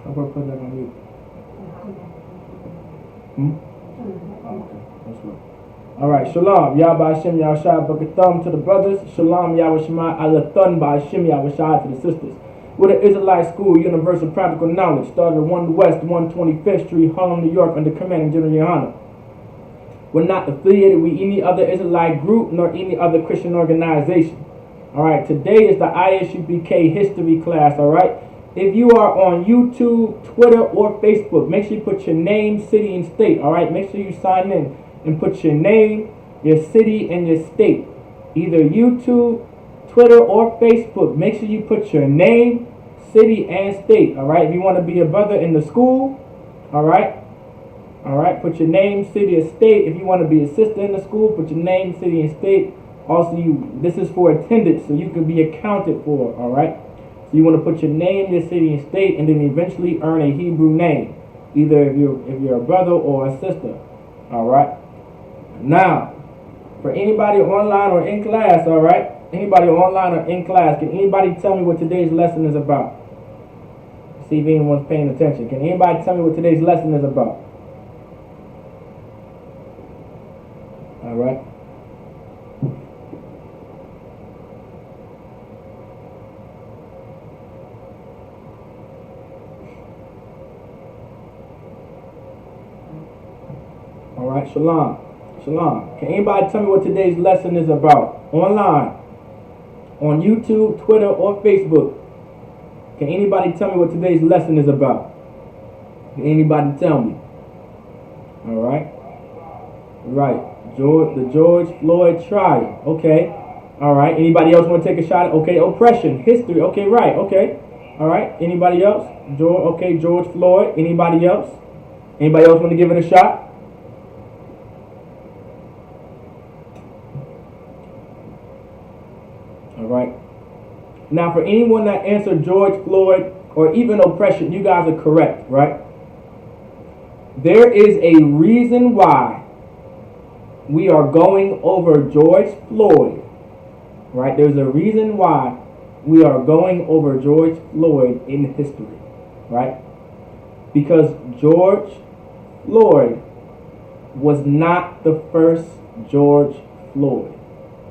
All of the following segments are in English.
I'm going to put that on mute. Okay, that's right. All right, shalom. Yahba Hashem Yahushua B'Katham to the brothers. Shalom Yahushua Alathun B'Hashem Yahushua to the sisters. We're the Israelite School, Universal Practical Knowledge, started 1 West 125th Street, Harlem, New York, under commanding General Yohana. We're not affiliated with any other Israelite group nor any other Christian organization. All right, today is the Isupk history class. All right, if you are on YouTube, Twitter, or Facebook, make sure you put your name, city, and state. All right, make sure you sign in and put your name, your city, and your state. Either YouTube, Twitter, or Facebook. Make sure you put your name, city, and state. All right, if you want to be a brother in the school, all right. All right, put your name, city, and state. If you want to be a sister in the school, put your name, city, and state. Also, this is for attendance, so you can be accounted for. All right. So you want to put your name, your city, and state, and then eventually earn a Hebrew name, either if you're a brother or a sister. All right. Now, for anybody online or in class, all right. Anybody online or in class, can anybody tell me what today's lesson is about? See if anyone's paying attention. Can anybody tell me what today's lesson is about? All right. All right, shalom. Shalom. Can anybody tell me what today's lesson is about? Online, on YouTube, Twitter, or Facebook. Can anybody tell me what today's lesson is about? Can anybody tell me? All right. Right. The George Floyd trial. Okay. All right. Anybody else want to take a shot? Okay. Oppression. History. Okay. Right. Okay. All right. Anybody else? George Floyd. Anybody else? Anybody else want to give it a shot? All right. Now, for anyone that answered George Floyd or even oppression, you guys are correct, right? There is a reason why we are going over George Floyd, right? There's a reason why we are going over George Floyd in history, right? Because George Floyd was not the first George Floyd,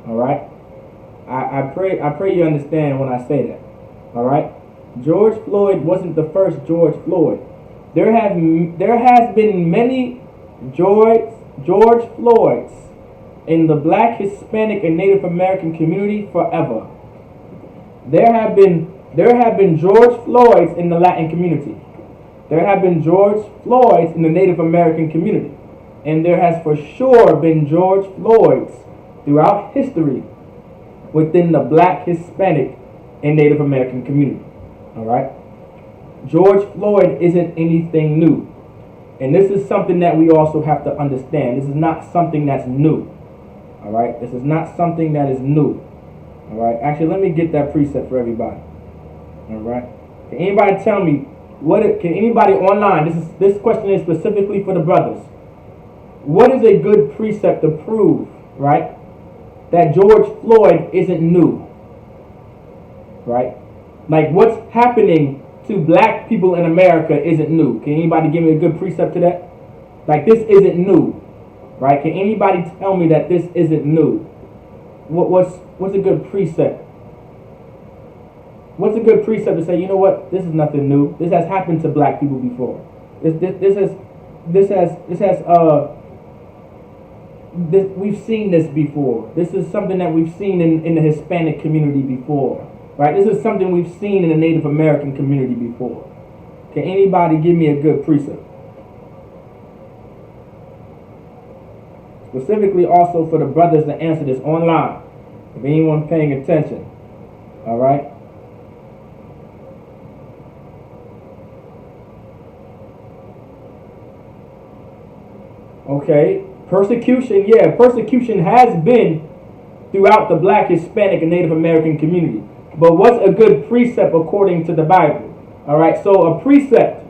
all right? I pray you understand when I say that. All right, George Floyd wasn't the first George Floyd. There has been many George Floyds in the Black, Hispanic, and Native American community forever. There have been George Floyds in the Latin community. There have been George Floyds in the Native American community, and there has for sure been George Floyds throughout history within the Black, Hispanic, and Native American community. All right? George Floyd isn't anything new. And this is something that we also have to understand. This is not something that's new. All right? This is not something that is new. All right? Actually, let me get that precept for everybody. All right? Can anybody tell me, can anybody online, this question is specifically for the brothers. What is a good precept to prove, right, that George Floyd isn't new, right? Like, what's happening to black people in America isn't new. Can anybody give me a good precept to that? Like, this isn't new, right? Can anybody tell me that this isn't new? What's a good precept? What's a good precept to say, you know what, this is nothing new. This has happened to black people before. We've seen this before. This is something that we've seen in the Hispanic community before, right? This is something we've seen in the Native American community before. Can anybody give me a good precept? Specifically also for the brothers that answer this online, if anyone's paying attention, all right? Okay. Persecution, yeah, persecution has been throughout the Black, Hispanic, and Native American community. But what's a good precept according to the Bible? All right, so a precept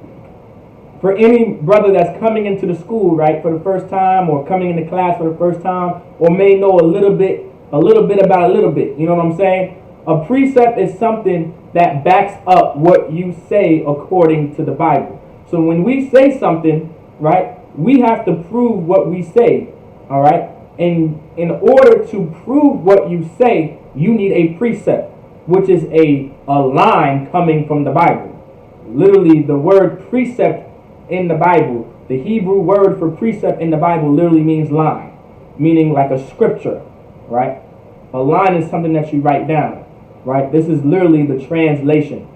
for any brother that's coming into the school, right, for the first time, or coming into class for the first time, or may know a little bit about a little bit. You know what I'm saying? A precept is something that backs up what you say according to the Bible. So when we say something, right, we have to prove what we say, all right? And in order to prove what you say, you need a precept, which is a line coming from the Bible. Literally, the word precept in the Bible, the Hebrew word for precept in the Bible literally means line, meaning like a scripture, right? A line is something that you write down, right? This is literally the translation,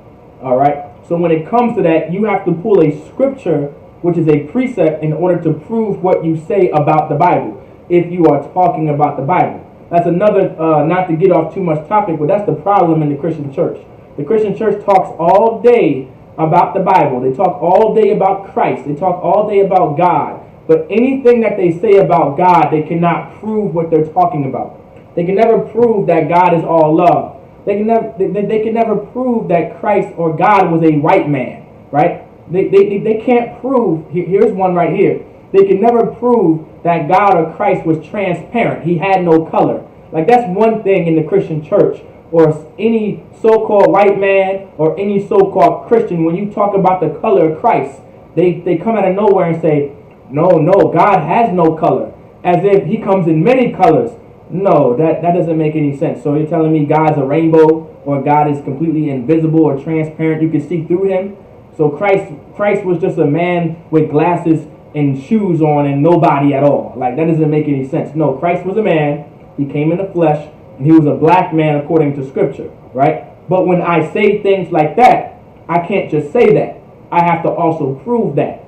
all right? So when it comes to that, you have to pull a scripture, which is a precept, in order to prove what you say about the Bible, if you are talking about the Bible. That's another, not to get off too much topic, but that's the problem in the Christian church. The Christian church talks all day about the Bible. They talk all day about Christ. They talk all day about God. But anything that they say about God, they cannot prove what they're talking about. They can never prove that God is all love. They can never prove that Christ or God was a white man, right? They can't prove, here's one right here. They can never prove that God or Christ was transparent. He had no color. Like, that's one thing in the Christian church, or any so-called white man or any so-called Christian. When you talk about the color of Christ, they come out of nowhere and say, no, God has no color, as if he comes in many colors. No, that doesn't make any sense. So you're telling me God's a rainbow, or God is completely invisible or transparent, you can see through him? So Christ was just a man with glasses and shoes on and nobody at all. Like, that doesn't make any sense. No, Christ was a man. He came in the flesh, and he was a black man according to scripture, right? But when I say things like that, I can't just say that. I have to also prove that.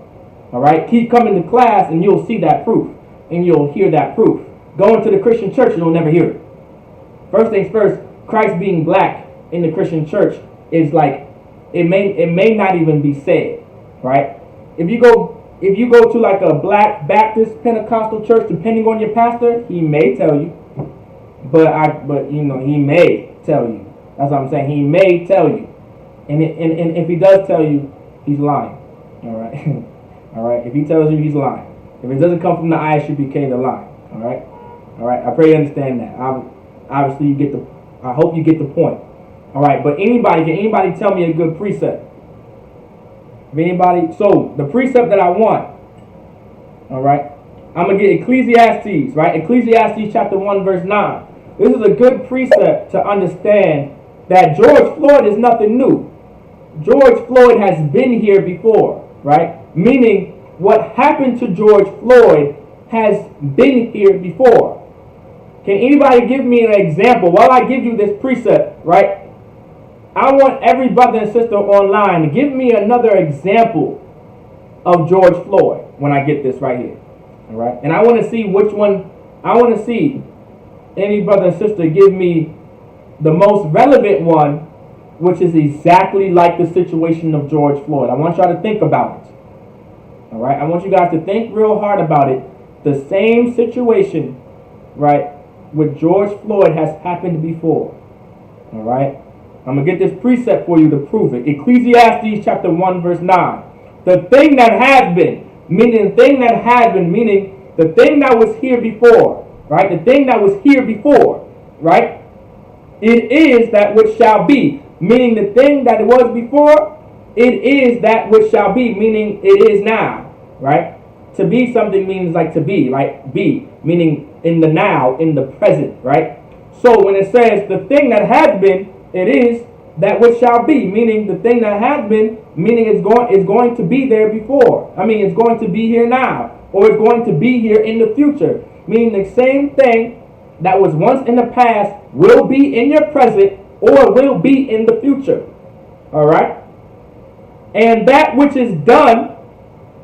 All right? Keep coming to class and you'll see that proof, and you'll hear that proof. Going to the Christian church, you'll never hear it. First things first, Christ being black in the Christian church is like, it may not even be said, right? If you go to like a black Baptist Pentecostal church, depending on your pastor, he may tell you. But you know, he may tell you. That's what I'm saying. He may tell you. And if he does tell you, he's lying. All right? All right? If he tells you, he's lying. If it doesn't come from the Isupk, they're lying. All right? All right? I pray you understand that. Obviously, I hope you get the point. All right? But can anybody tell me a good precept? If anybody, so the precept that I want, all right, I'm going to get Ecclesiastes, right? Ecclesiastes chapter 1, verse 9. This is a good precept to understand that George Floyd is nothing new. George Floyd has been here before, right? Meaning what happened to George Floyd has been here before. Can anybody give me an example? While I give you this precept, right? I want every brother and sister online to give me another example of George Floyd when I get this right here. All right? And I want to see which one, I want to see any brother and sister give me the most relevant one, which is exactly like the situation of George Floyd. I want y'all to think about it. All right? I want you guys to think real hard about it. The same situation, right, with George Floyd has happened before. All right? I'm going to get this precept for you to prove it. Ecclesiastes chapter 1, verse 9. The thing that has been, meaning the thing that has been, meaning the thing that was here before, right? The thing that was here before, right? It is that which shall be, meaning the thing that it was before, it is that which shall be, meaning it is now, right? To be something means like to be, right? Be, meaning in the now, in the present, right? So when it says the thing that has been, it is that which shall be, meaning the thing that has been, meaning it's going to be there before. I mean, it's going to be here now, or it's going to be here in the future. Meaning the same thing that was once in the past will be in your present, or will be in the future. All right? And that which is done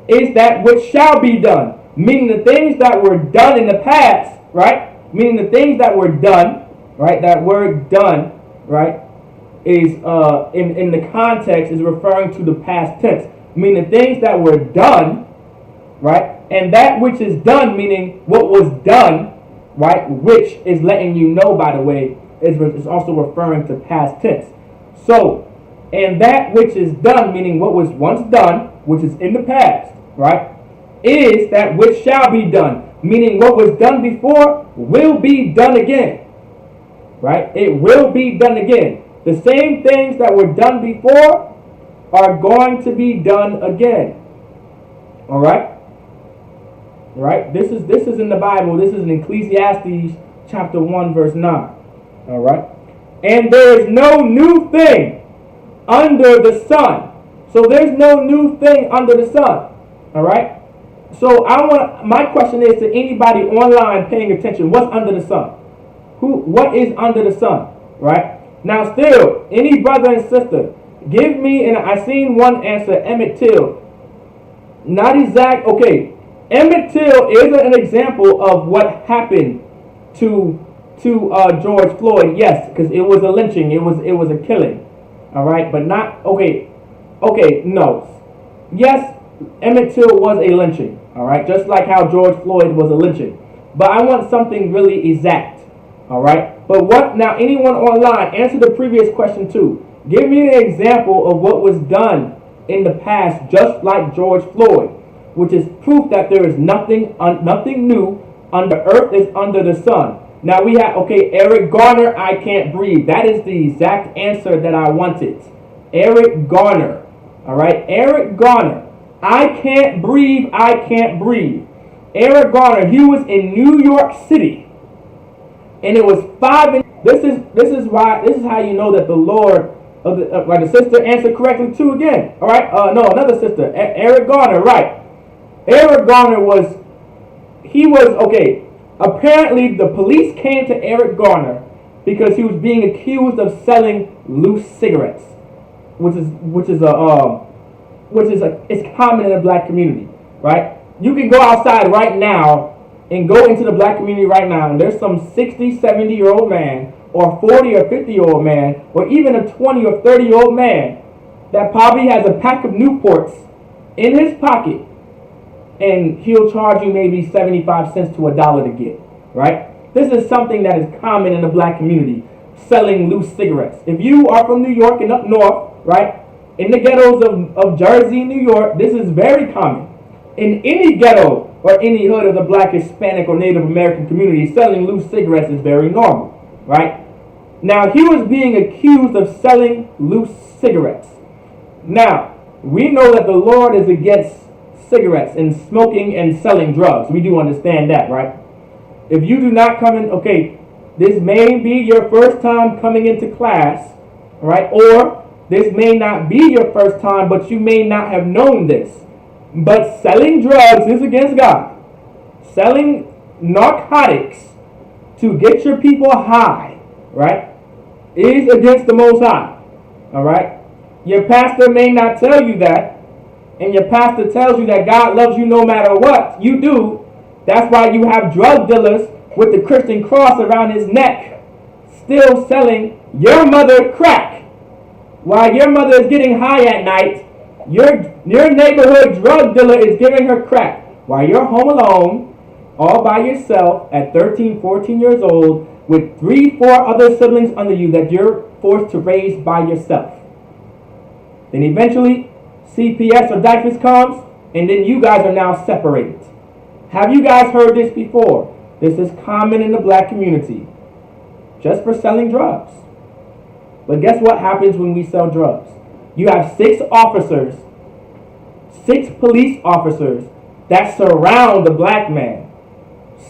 is that which shall be done. Meaning the things that were done in the past, right? Meaning the things that were done, right? That word done, right, is in the context is referring to the past tense, meaning the things that were done, right, and that which is done, meaning what was done, right, which is letting you know, by the way, is also referring to past tense. So, and that which is done, meaning what was once done, which is in the past, right, is that which shall be done, meaning what was done before will be done again. right? It will be done again. The same things that were done before are going to be done again. All right? All right? This is in the Bible. This is in Ecclesiastes chapter 1 verse 9. All right? And there is no new thing under the sun. So there's no new thing under the sun. All right? So my question is to anybody online paying attention, what's under the sun? What is under the sun? Right? Now still, any brother and sister, give me, and I seen one answer, Emmett Till. Not exact, okay. Emmett Till is an example of what happened to George Floyd. Yes, because it was a lynching, it was a killing. All right, but not, okay, no. Yes, Emmett Till was a lynching, all right, just like how George Floyd was a lynching. But I want something really exact, all right? But what, now anyone online, answer the previous question too. Give me an example of what was done in the past just like George Floyd, which is proof that there is nothing new under earth is under the sun. Now we have, okay, Eric Garner, I can't breathe. That is the exact answer that I wanted. Eric Garner, all right? Eric Garner. I can't breathe, I can't breathe. Eric Garner, he was in New York City, and it was 5. This is how you know that the Lord, like the sister answered correctly too again. All right, no, another sister, Eric Garner, right? Eric Garner was okay. Apparently, the police came to Eric Garner because he was being accused of selling loose cigarettes, it's common in the black community, right? You can go outside right now and go into the black community right now, and there's some 60, 70-year-old man, or 40 or 50-year-old man, or even a 20 or 30-year-old man that probably has a pack of Newports in his pocket, and he'll charge you maybe 75 cents to $1 to get, right? This is something that is common in the black community, selling loose cigarettes. If you are from New York and up north, right, in the ghettos of Jersey, New York, this is very common. In any ghetto or any hood of the black, Hispanic, or Native American community, selling loose cigarettes is very normal, right? Now, he was being accused of selling loose cigarettes. Now, we know that the Lord is against cigarettes and smoking and selling drugs. We do understand that, right? If you do not come in, okay, this may be your first time coming into class, right? Or this may not be your first time, but you may not have known this. But selling drugs is against God. Selling narcotics to get your people high, right, is against the Most High. All right? Your pastor may not tell you that, and your pastor tells you that God loves you no matter what you do. That's why you have drug dealers with the Christian cross around his neck still selling your mother crack. While your mother is getting high at night, your neighborhood drug dealer is giving her crack. While you're home alone, all by yourself at 13, 14 years old, with 3, 4 other siblings under you that you're forced to raise by yourself. Then eventually, CPS or DIFAS comes, and then you guys are now separated. Have you guys heard this before? This is common in the black community, just for selling drugs. But guess what happens when we sell drugs? You have 6 officers, 6 police officers that surround the black man.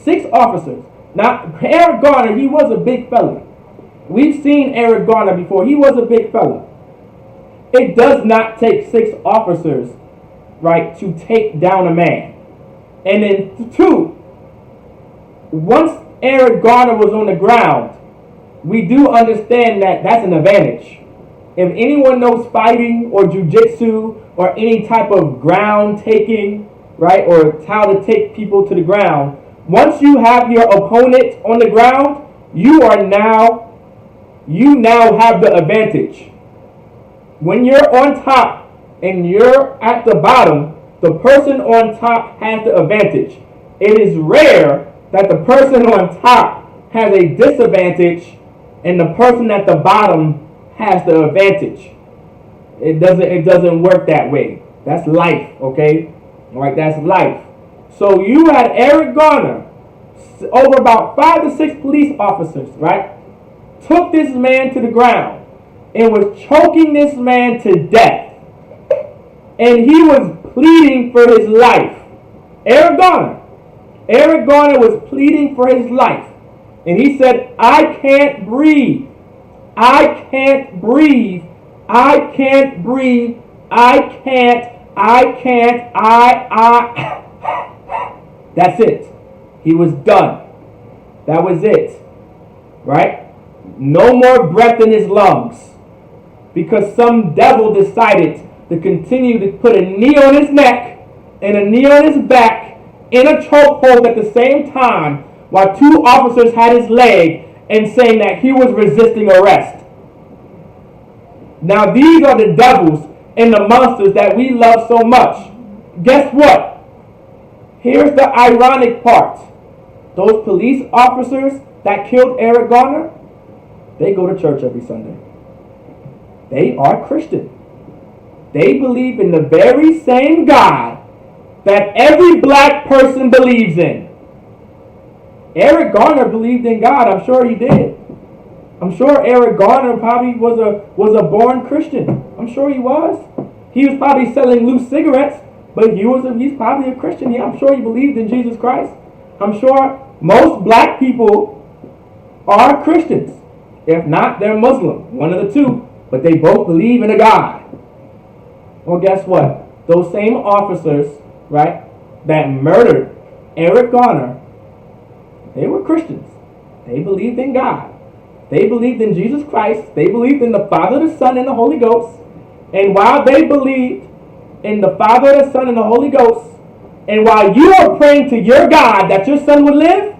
6 officers. Now, Eric Garner, he was a big fella. We've seen Eric Garner before. He was a big fella. It does not take 6 officers, right, to take down a man. And then 2, once Eric Garner was on the ground, we do understand that that's an advantage. If anyone knows fighting or jujitsu or any type of ground taking, right, or how to take people to the ground, once you have your opponent on the ground, you now have the advantage. When you're on top and you're at the bottom, the person on top has the advantage. It is rare that the person on top has a disadvantage and the person at the bottom has the advantage. It doesn't work that way. That's life, okay? All right, that's life. So you had Eric Garner, over about 5 to 6 police officers, right? took this man to the ground and was choking this man to death. And he was pleading for his life. Eric Garner was pleading for his life. And he said, I can't breathe. I can't breathe. I can't breathe. I can't. That's it. He was done. That was it. Right? No more breath in his lungs. Because some devil decided to continue to put a knee on his neck and a knee on his back in a chokehold at the same time while two officers had his leg and saying that he was resisting arrest. Now these are the devils and the monsters that we love so much. Guess what? Here's the ironic part. Those police officers that killed Eric Garner, they go to church every Sunday. They are Christian. They believe in the very same God that every black person believes in. Eric Garner believed in God. I'm sure he did. I'm sure Eric Garner probably was a born Christian. I'm sure he was. He was probably selling loose cigarettes, but he's probably a Christian. Yeah, I'm sure he believed in Jesus Christ. I'm sure most black people are Christians. If not, they're Muslim. One of the two. But they both believe in a God. Well, guess what? Those same officers, right, that murdered Eric Garner, they were Christians. They believed in God. They believed in Jesus Christ. They believed in the Father, the Son, and the Holy Ghost. And while they believed in the Father, the Son, and the Holy Ghost, and while you are praying to your God that your son would live,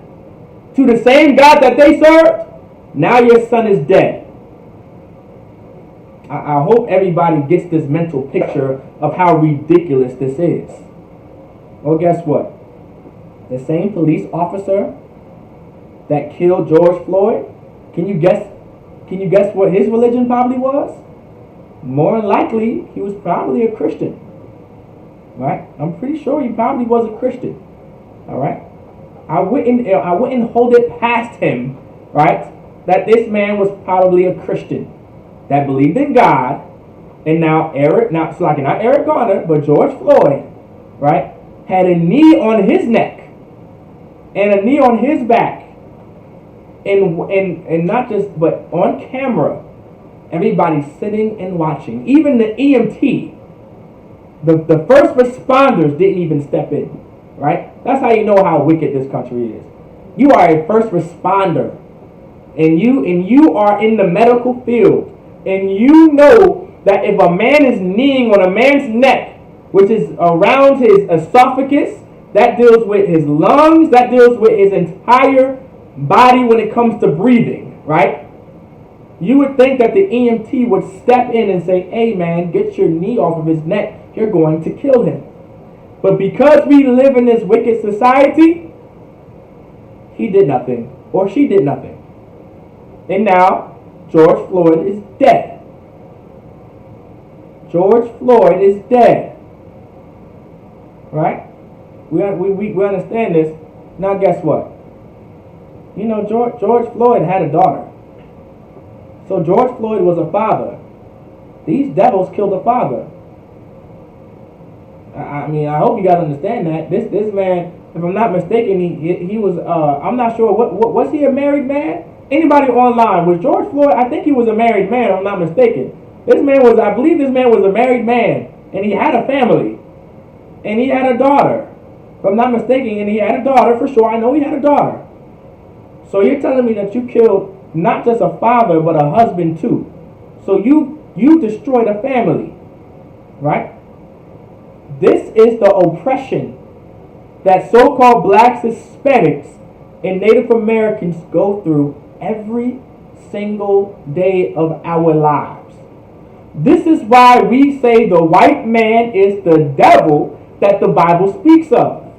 to the same God that they served, now your son is dead. I hope everybody gets this mental picture of how ridiculous this is. Well, guess what? The same police officer that killed George Floyd, can you guess what his religion probably was? More than likely, he was probably a Christian. Right? I'm pretty sure he probably was a Christian. All right? I wouldn't hold it past him, right, that this man was probably a Christian that believed in God. And now not Eric Garner, but George Floyd, right, had a knee on his neck and a knee on his back. And not just, but on camera, everybody sitting and watching. Even the EMT, the first responders didn't even step in, right? That's how you know how wicked this country is. You are a first responder, and you are in the medical field, and you know that if a man is kneeling on a man's neck, which is around his esophagus, that deals with his lungs, that deals with his entire body when it comes to breathing, right? You would think that the EMT would step in and say, hey man, get your knee off of his neck. You're going to kill him. But because we live in this wicked society, he did nothing, or she did nothing. And now, George Floyd is dead. George Floyd is dead. Right? We understand this. Now guess what? You know, George Floyd had a daughter. So George Floyd was a father. These devils killed a father. I mean, I hope you guys understand that. This man, if I'm not mistaken, he was, I'm not sure, what was he a married man? Anybody online, was George Floyd, I think he was a married man, if I'm not mistaken. I believe this man was a married man, and he had a family, and he had a daughter, if I'm not mistaken, and he had a daughter, for sure, I know he had a daughter. So you're telling me that you killed not just a father, but a husband too. So you destroyed a family, right? This is the oppression that so-called blacks, Hispanics, and Native Americans go through every single day of our lives. This is why we say the white man is the devil that the Bible speaks of.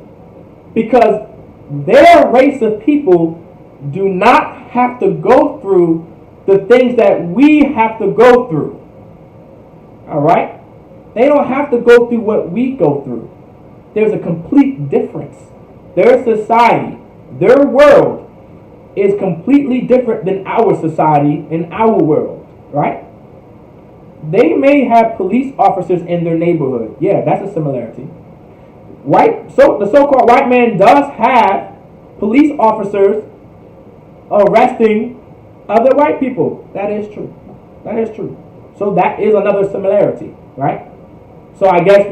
Because their race of people do not have to go through the things that we have to go through. All right? They don't have to go through what we go through. There's a complete difference. Their society, their world, is completely different than our society and our world, right? They may have police officers in their neighborhood. Yeah, that's a similarity. The so-called white man does have police officers arresting other white people. That is true. That is true. So that is another similarity, right? So I guess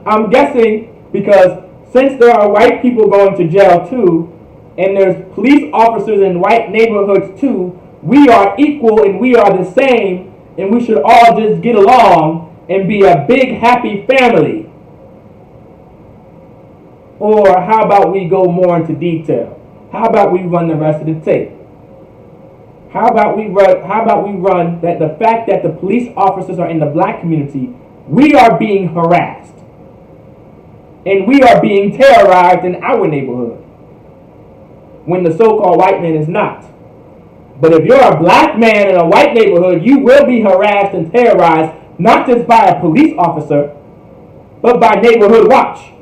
I'm guessing because since there are white people going to jail too, and there's police officers in white neighborhoods too, we are equal and we are the same, and we should all just get along and be a big happy family. Or how about we go more into detail? How about we run the rest of the tape? How about we run that the fact that the police officers are in the black community, we are being harassed. And we are being terrorized in our neighborhood. When the so-called white man is not. But if you're a black man in a white neighborhood, you will be harassed and terrorized, not just by a police officer, but by neighborhood watch.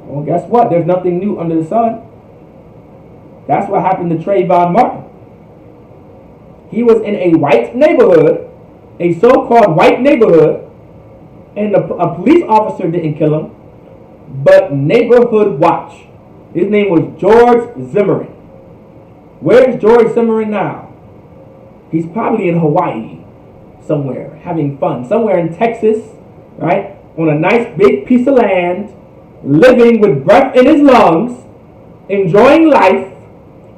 Well, guess what? There's nothing new under the sun. That's what happened to Trayvon Martin. He was in a white neighborhood, a so-called white neighborhood, and a police officer didn't kill him, but neighborhood watch. His name was George Zimmerman. Where's George Zimmerman now? He's probably in Hawaii somewhere, having fun. Somewhere in Texas, right? On a nice big piece of land, living with breath in his lungs, enjoying life,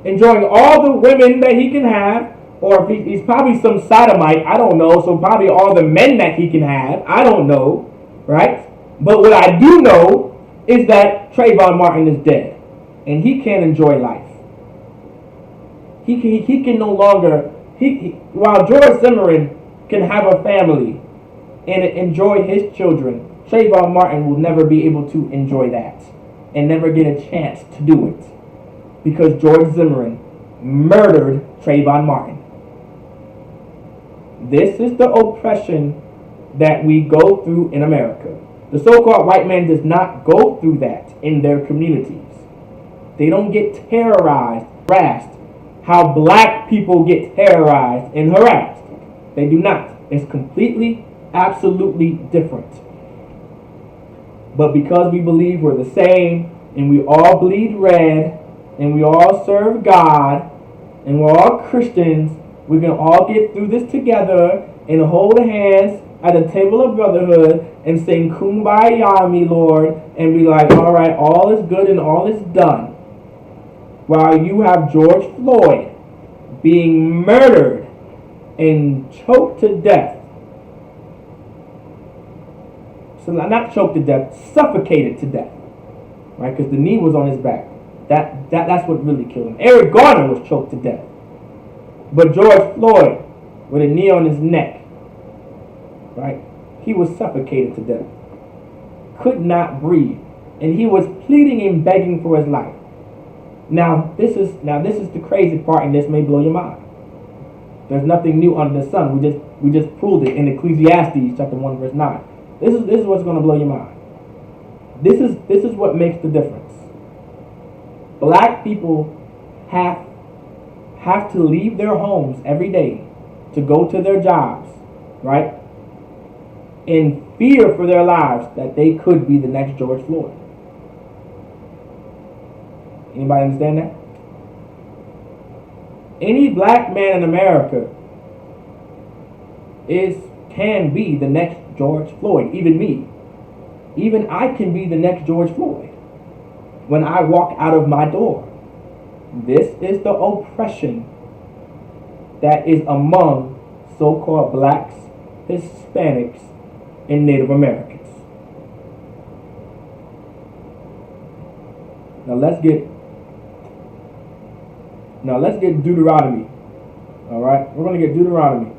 enjoying all the women that he can have, or if he's probably some sodomite, I don't know, so probably all the men that he can have, I don't know, right? But what I do know is that Trayvon Martin is dead, and he can't enjoy life. He can no longer, while George Zimmerman can have a family and enjoy his children, Trayvon Martin will never be able to enjoy that and never get a chance to do it because George Zimmerman murdered Trayvon Martin. This is the oppression that we go through in America. The so-called white man does not go through that in their communities. They don't get terrorized, harassed, how black people get terrorized and harassed. They do not. It's completely, absolutely different. But because we believe we're the same, and we all bleed red, and we all serve God, and we're all Christians, we can all get through this together and hold hands at the table of brotherhood and sing Kumbaya, me Lord, and be like, all right, all is good and all is done. While you have George Floyd being murdered and choked to death. So not choked to death, suffocated to death. Right? Because the knee was on his back. That's what really killed him. Eric Garner was choked to death. But George Floyd, with a knee on his neck, right? He was suffocated to death. Could not breathe. And he was pleading and begging for his life. Now this is the crazy part, and this may blow your mind. There's nothing new under the sun. We just proved it in Ecclesiastes chapter 1 verse 9. This is what's going to blow your mind. This is what makes the difference. Black people have to leave their homes every day to go to their jobs, right? In fear for their lives that they could be the next George Floyd. Anybody understand that? Any black man in America can be the next George Floyd. Even me. Even I can be the next George Floyd when I walk out of my door. This is the oppression that is among so-called blacks, Hispanics, and Native Americans. Now let's get Deuteronomy. Alright? We're going to get Deuteronomy.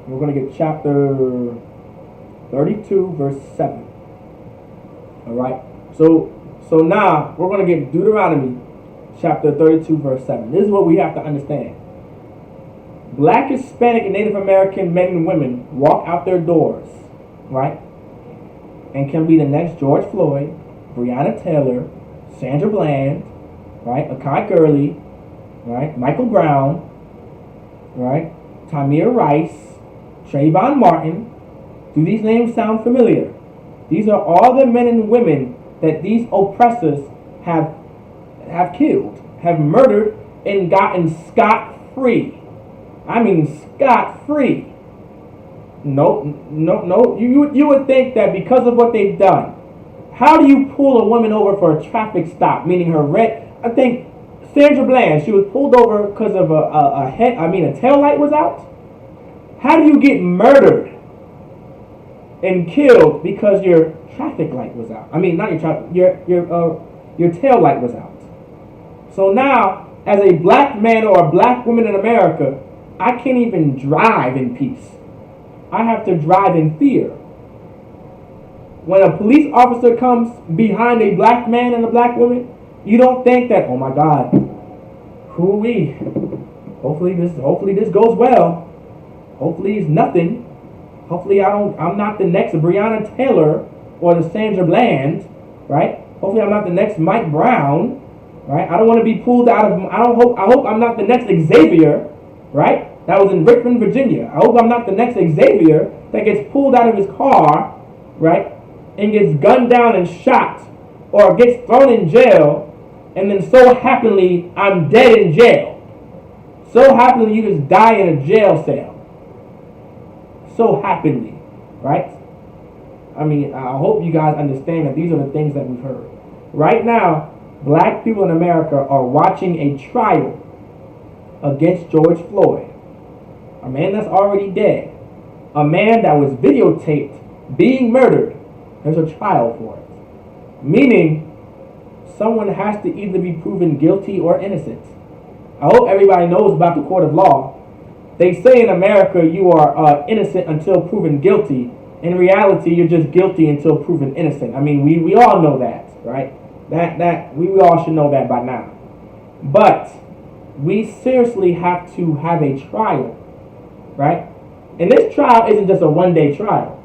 We're going to get chapter 32, verse 7. Alright? So now we're going to get Deuteronomy chapter 32, verse 7. This is what we have to understand. Black, Hispanic, and Native American men and women walk out their doors, right? And can be the next George Floyd, Breonna Taylor, Sandra Bland, right? Akai Gurley, right? Michael Brown, right? Tamir Rice, Trayvon Martin. Do these names sound familiar? These are all the men and women that these oppressors have killed, have murdered, and gotten scot-free. I mean scot-free. No. You would think that because of what they've done, how do you pull a woman over for a traffic stop, meaning her red? I think Sandra Bland, she was pulled over because of a tail light was out. How do you get murdered and killed because your traffic light was out? I mean, not your tail light was out. So now, as a black man or a black woman in America, I can't even drive in peace. I have to drive in fear. When a police officer comes behind a black man and a black woman, you don't think that, oh my God, hoo-wee, hopefully this goes well. Hopefully it's nothing. Hopefully I'm not the next Breonna Taylor or the Sandra Bland, right? Hopefully I'm not the next Mike Brown, right? I don't want to be pulled out of, I hope I'm not the next Xavier, right? That was in Richmond, Virginia. I hope I'm not the next Xavier that gets pulled out of his car, right? And gets gunned down and shot or gets thrown in jail, and then so happily I'm dead in jail. So happily you just die in a jail cell. So happily, right? I mean, I hope you guys understand that these are the things that we've heard. Right now, black people in America are watching a trial against George Floyd, a man that's already dead, a man that was videotaped being murdered. There's a trial for it, meaning someone has to either be proven guilty or innocent. I hope everybody knows about the court of law. They say in America you are innocent until proven guilty. In reality, you're just guilty until proven innocent. I mean, we all know that, right? That we all should know that by now. But we seriously have to have a trial, right? And this trial isn't just a one-day trial.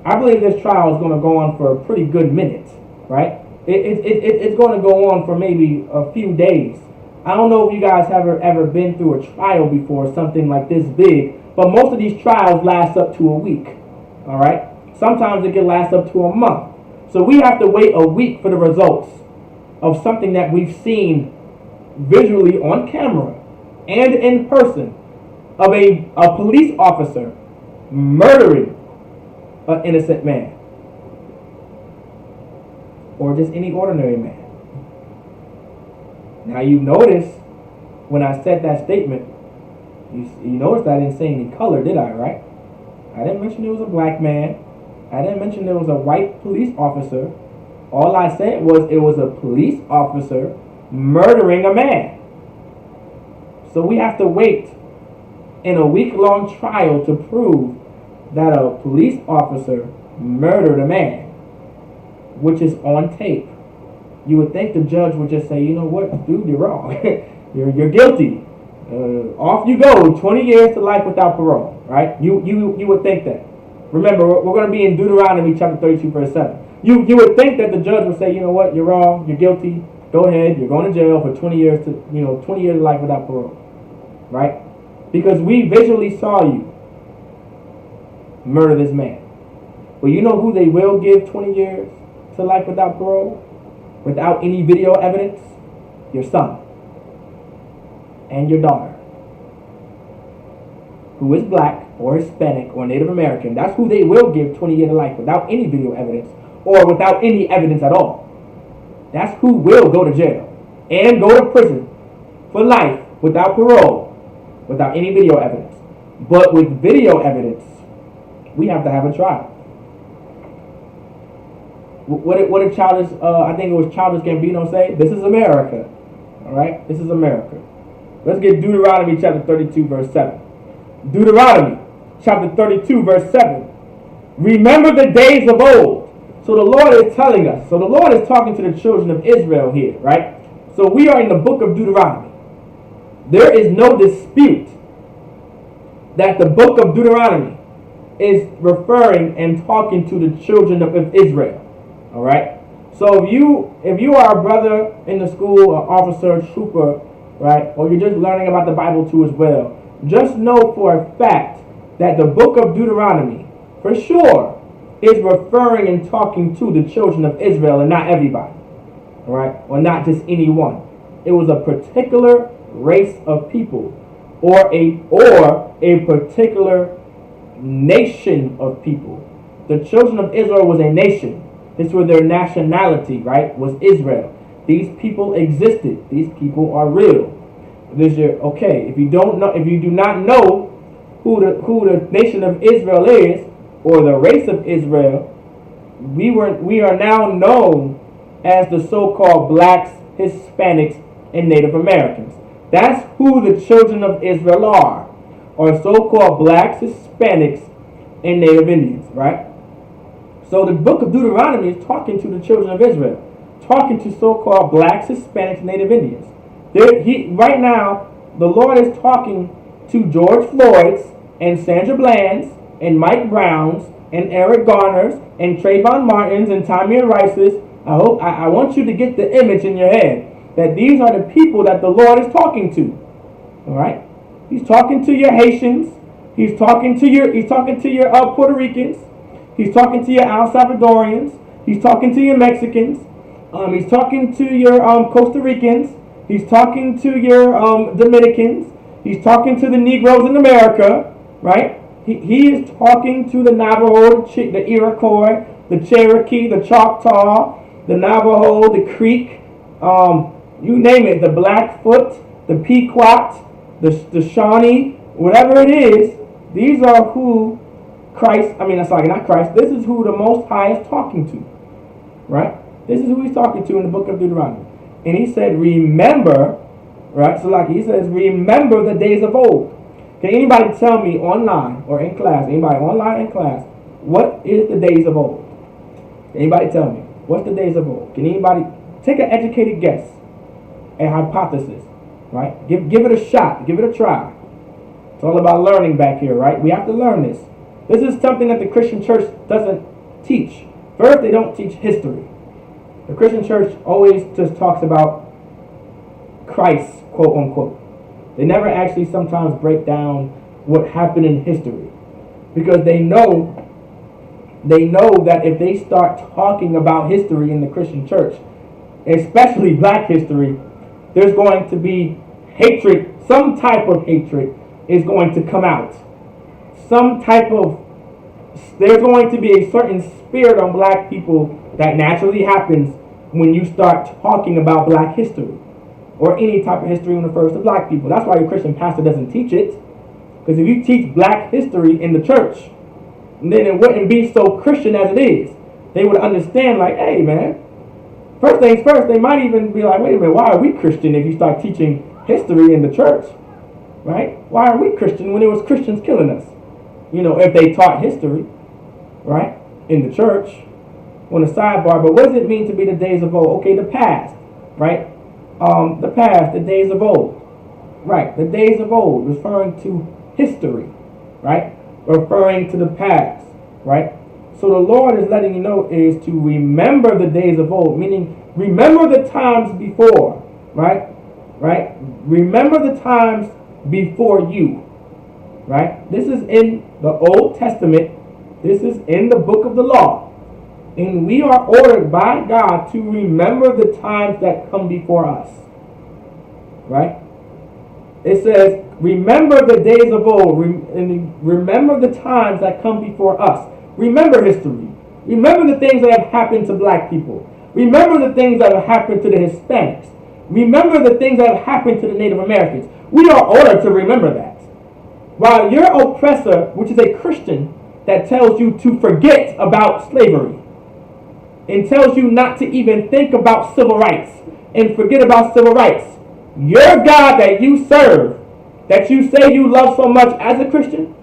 I believe this trial is going to go on for a pretty good minute, right? It's going to go on for maybe a few days. I don't know if you guys have ever been through a trial before, something like this big, but most of these trials last up to a week, all right? Sometimes it can last up to a month. So we have to wait a week for the results of something that we've seen visually on camera and in person of a police officer murdering an innocent man or just any ordinary man. Now you notice when I said that statement, you noticed I didn't say any color, did I, right? I didn't mention it was a black man. I didn't mention there was a white police officer. All I said was it was a police officer murdering a man. So we have to wait in a week-long trial to prove that a police officer murdered a man, which is on tape. You would think the judge would just say, you know what, dude, you're wrong. you're guilty. Off you go, 20 years to life without parole, right? You would think that. Remember, we're going to be in Deuteronomy chapter 32, verse 7. You would think that the judge would say, you know what, you're wrong, you're guilty, go ahead, you're going to jail for 20 years to 20 years of life without parole, right? Because we visually saw you murder this man. Well, you know who they will give 20 years to life without parole? Without any video evidence? Your son and your daughter, who is black or Hispanic or Native American. That's who they will give 20 years to life without any video evidence or without any evidence at all. That's who will go to jail and go to prison for life without parole, without any video evidence. But with video evidence, we have to have a trial. What did Childish, I think it was Childish Gambino say? This is America. All right? This is America. Let's get Deuteronomy chapter 32, verse 7. Deuteronomy chapter 32, verse 7. Remember the days of old. So the Lord is telling us. So the Lord is talking to the children of Israel here, right? So we are in the book of Deuteronomy. There is no dispute that the book of Deuteronomy is referring and talking to the children of Israel. All right? So if you are a brother in the school, or officer, trooper, right, or you're just learning about the Bible too as well, just know for a fact that the book of Deuteronomy, for sure, is referring and talking to the children of Israel and not everybody, all right, or not just anyone. It was a particular race of people, or a particular nation of people. The children of Israel was a nation. This was their nationality, right? Was Israel. These people existed. These people are real. Okay. If you do not know who the nation of Israel is, or the race of Israel, we are now known as the so-called blacks, Hispanics, and Native Americans. That's who the children of Israel are, or so-called blacks, Hispanics, and Native Indians, right? So the book of Deuteronomy is talking to the children of Israel, talking to so-called blacks, Hispanics, Native Indians. Right now, the Lord is talking to George Floyd's and Sandra Bland's and Mike Brown's and Eric Garner's and Trayvon Martin's and Tamir Rice's. I want you to get the image in your head that these are the people that the Lord is talking to. All right, He's talking to your Haitians. He's talking to your Puerto Ricans. He's talking to your El Salvadorians. He's talking to your Mexicans. He's talking to your Costa Ricans. He's talking to your Dominicans. He's talking to the Negroes in America, right? He is talking to the Navajo, the Iroquois, the Cherokee, the Choctaw, the Navajo, the Creek, you name it, the Blackfoot, the Pequot, the Shawnee, whatever it is. These are who this is who the Most High is talking to, right? This is who He's talking to in the book of Deuteronomy. And He said, remember, right? So like He says, remember the days of old. Can anybody tell me online or in class, what is the days of old? Anybody tell me, what's the days of old? Can anybody take an educated guess, a hypothesis, right? Give it a shot, give it a try. It's all about learning back here, right? We have to learn this. This is something that the Christian church doesn't teach. First, they don't teach history. The Christian church always just talks about Christ, quote unquote. They never actually sometimes break down what happened in history, because they know that if they start talking about history in the Christian church, especially black history, there's going to be hatred. Some type of hatred is going to come out. There's going to be a certain spirit on black people that naturally happens when you start talking about black history, or any type of history when it refers to black people. That's why your Christian pastor doesn't teach it. Because if you teach black history in the church, then it wouldn't be so Christian as it is. They would understand, like, hey man, first things first, they might even be like, wait a minute, why are we Christian if you start teaching history in the church? Right? Why are we Christian when it was Christians killing us? If they taught history, right, in the church, on the sidebar. But what does it mean to be the days of old? Okay, the past, right? The past, the days of old. Right, the days of old, referring to history, right? Referring to the past, right? So the Lord is letting you know is to remember the days of old, meaning remember the times before, right? Right? Remember the times before you, right? This is in the Old Testament. This is in the book of the law. And we are ordered by God to remember the times that come before us. Right? It says, remember the days of old, and remember the times that come before us. Remember history. Remember the things that have happened to black people. Remember the things that have happened to the Hispanics. Remember the things that have happened to the Native Americans. We are ordered to remember that. While your oppressor, which is a Christian, that tells you to forget about slavery, and tells you not to even think about civil rights and forget about civil rights. Your God that you serve, that you say you love so much as a Christian,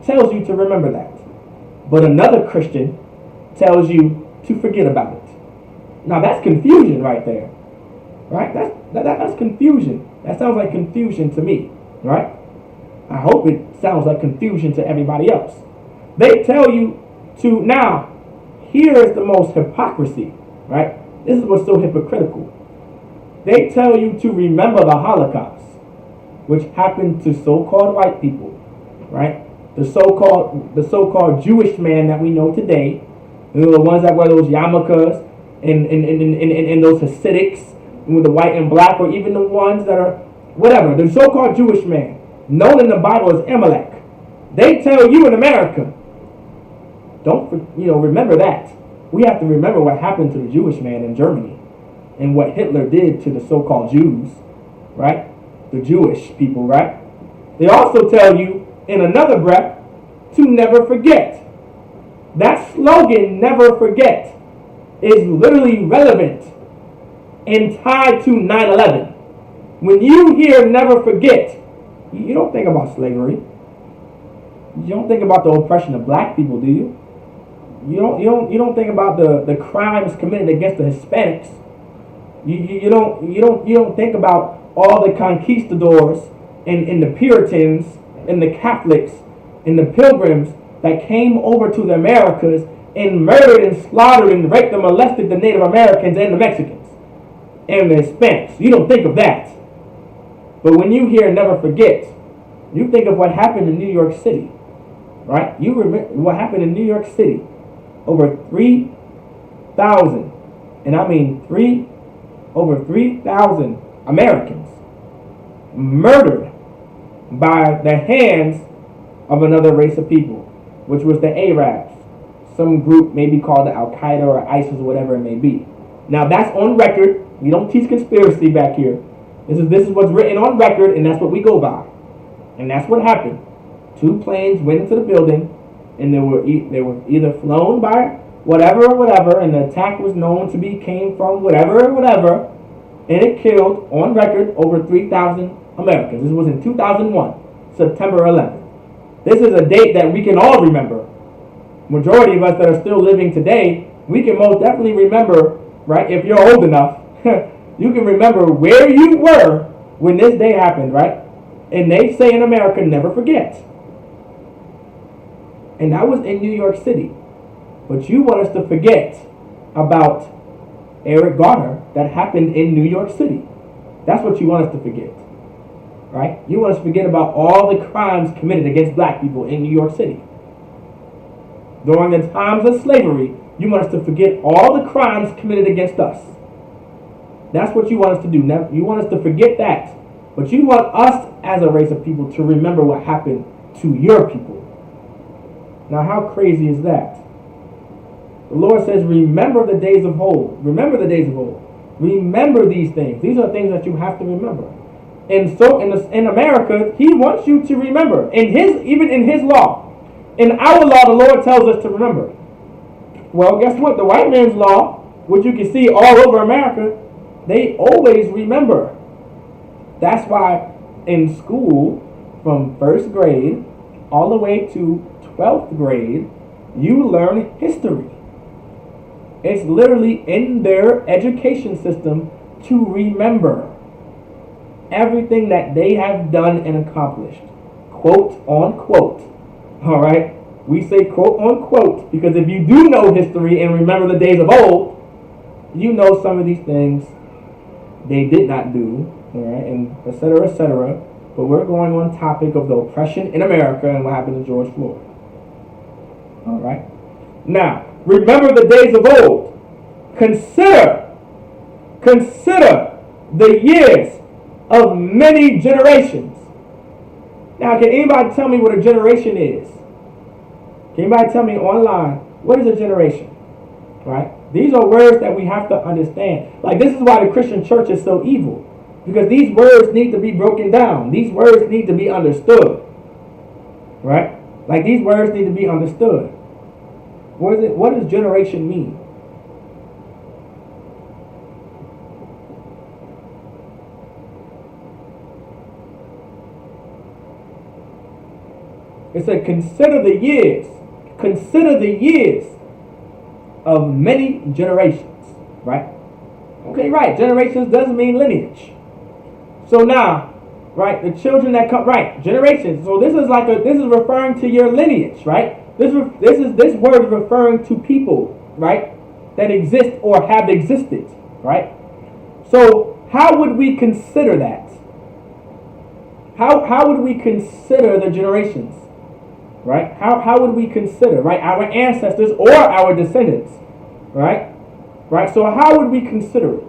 tells you to remember that. But another Christian tells you to forget about it. Now that's confusion right there. Right? That's confusion. That sounds like confusion to me. Right? I hope it sounds like confusion to everybody else. They tell you to now. Here is the most hypocrisy, right? This is what's so hypocritical. They tell you to remember the Holocaust, which happened to so-called white people, right? The so-called Jewish man that we know today, the ones that wear those yarmulkes and those Hasidics with the white and black, or even the ones that are whatever, the so-called Jewish man, known in the Bible as Amalek. They tell you in America, remember that. We have to remember what happened to the Jewish man in Germany and what Hitler did to the so-called Jews, right? The Jewish people, right? They also tell you in another breath to never forget. That slogan, never forget, is literally relevant and tied to 9/11. When you hear never forget, you don't think about slavery. You don't think about the oppression of black people, do you? You don't think about the crimes committed against the Hispanics. You don't think about all the conquistadors and the Puritans and the Catholics and the Pilgrims that came over to the Americas and murdered and slaughtered and raped and molested the Native Americans and the Mexicans and the Hispanics. You don't think of that. But when you hear never forget, you think of what happened in New York City, right? You remember what happened in New York City. Over 3,000, and I mean over 3,000 Americans murdered by the hands of another race of people, which was the Arabs. Some group maybe called the Al-Qaeda or ISIS or whatever it may be. Now that's on record. We don't teach conspiracy back here. This is what's written on record, and that's what we go by. And that's what happened. 2 planes went into the building, and they were either flown by whatever, and the attack was known to be came from whatever, and it killed, on record, over 3,000 Americans. This was in 2001, September 11th. This is a date that we can all remember. Majority of us that are still living today, we can most definitely remember, right? If you're old enough, you can remember where you were when this day happened, right? And they say in America, never forget. And that was in New York City. But you want us to forget about Eric Garner that happened in New York City. That's what you want us to forget. Right? You want us to forget about all the crimes committed against black people in New York City. During the times of slavery, you want us to forget all the crimes committed against us. That's what you want us to do. You want us to forget that. But you want us as a race of people to remember what happened to your people. Now, how crazy is that? The Lord says, remember the days of old. Remember the days of old. Remember these things. These are things that you have to remember. And so in America, He wants you to remember. Even in His law. In our law, the Lord tells us to remember. Well, guess what? The white man's law, which you can see all over America, they always remember. That's why in school, from 1st grade all the way to 12th grade, you learn history. It's literally in their education system to remember everything that they have done and accomplished. Quote unquote. All right? We say quote unquote because if you do know history and remember the days of old, you know some of these things they did not do, all right, and et cetera, et cetera. But we're going on topic of the oppression in America and what happened to George Floyd. All right? Now, remember the days of old. Consider the years of many generations. Now, can anybody tell me what a generation is? Can anybody tell me online, what is a generation? Right? These are words that we have to understand. Like, this is why the Christian church is so evil. Because these words need to be broken down. These words need to be understood. Right? Like, these words need to be understood. What does generation mean? It said, consider the years of many generations. Right? Okay, right. Generations doesn't mean lineage. So now, right, the children that come, right, generations. So this is referring to your lineage, right? This word is referring to people, right? that exist or have existed, right? So how would we consider that? How would we consider the generations, right? How would we consider, right, our ancestors or our descendants, right? Right. So how would we consider it?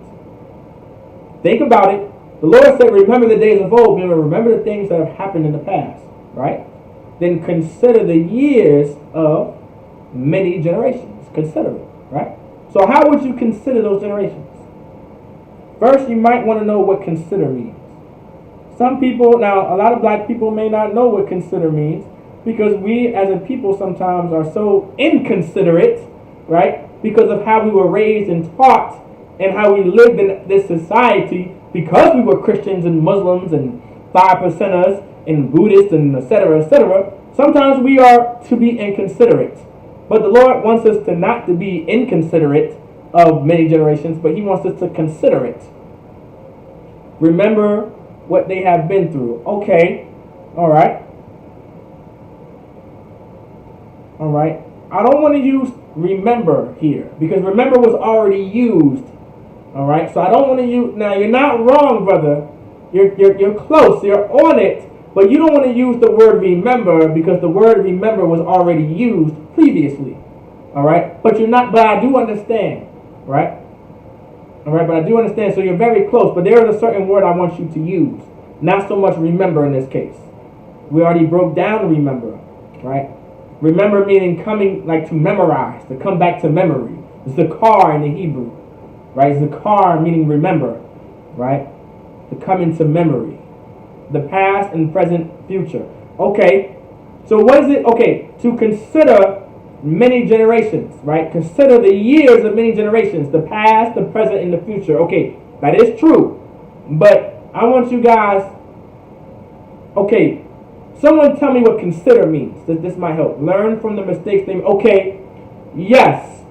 Think about it. The Lord said, "Remember the days of old." Remember the things that have happened in the past, right? Then consider the years of many generations. Consider it, right? So how would you consider those generations? First, you might want to know what consider means. Some people, now a lot of black people may not know what consider means because we as a people sometimes are so inconsiderate, right? Because of how we were raised and taught and how we lived in this society because we were Christians and Muslims and 5%ers and Buddhists and etc., etc. Sometimes we are to be inconsiderate. But the Lord wants us to not to be inconsiderate of many generations, but He wants us to consider it. Remember what they have been through. Okay, all right. All right. I don't want to use remember here because remember was already used. All right. So I don't want to use. Now you're not wrong, brother. You're close. You're on it. But you don't want to use the word remember because the word remember was already used previously. All right. But you're not. But I do understand. Right. All right. But I do understand. So you're very close. But there is a certain word I want you to use. Not so much remember in this case. We already broke down remember. Right. Remember meaning coming, like to memorize, to come back to memory. It's the car in the Hebrew, right? It's the car meaning remember, right? To come into memory. The past and present, future. Okay, so what is it? Okay, to consider many generations, right? Consider the years of many generations, the past, the present, and the future. Okay, that is true. But I want you guys, okay, someone tell me what consider means. This might help. Learn from the mistakes they make. Okay. Yes.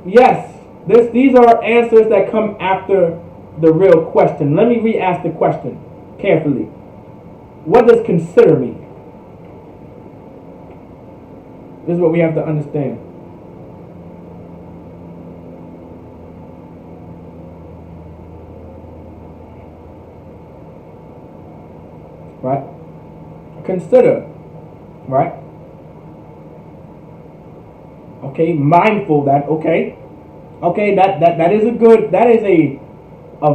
Yes. These are answers that come after the real question. Let me re-ask the question carefully. What does consider mean? This is what we have to understand. Right? Consider, right? Okay, mindful. That okay, that is a good. That is a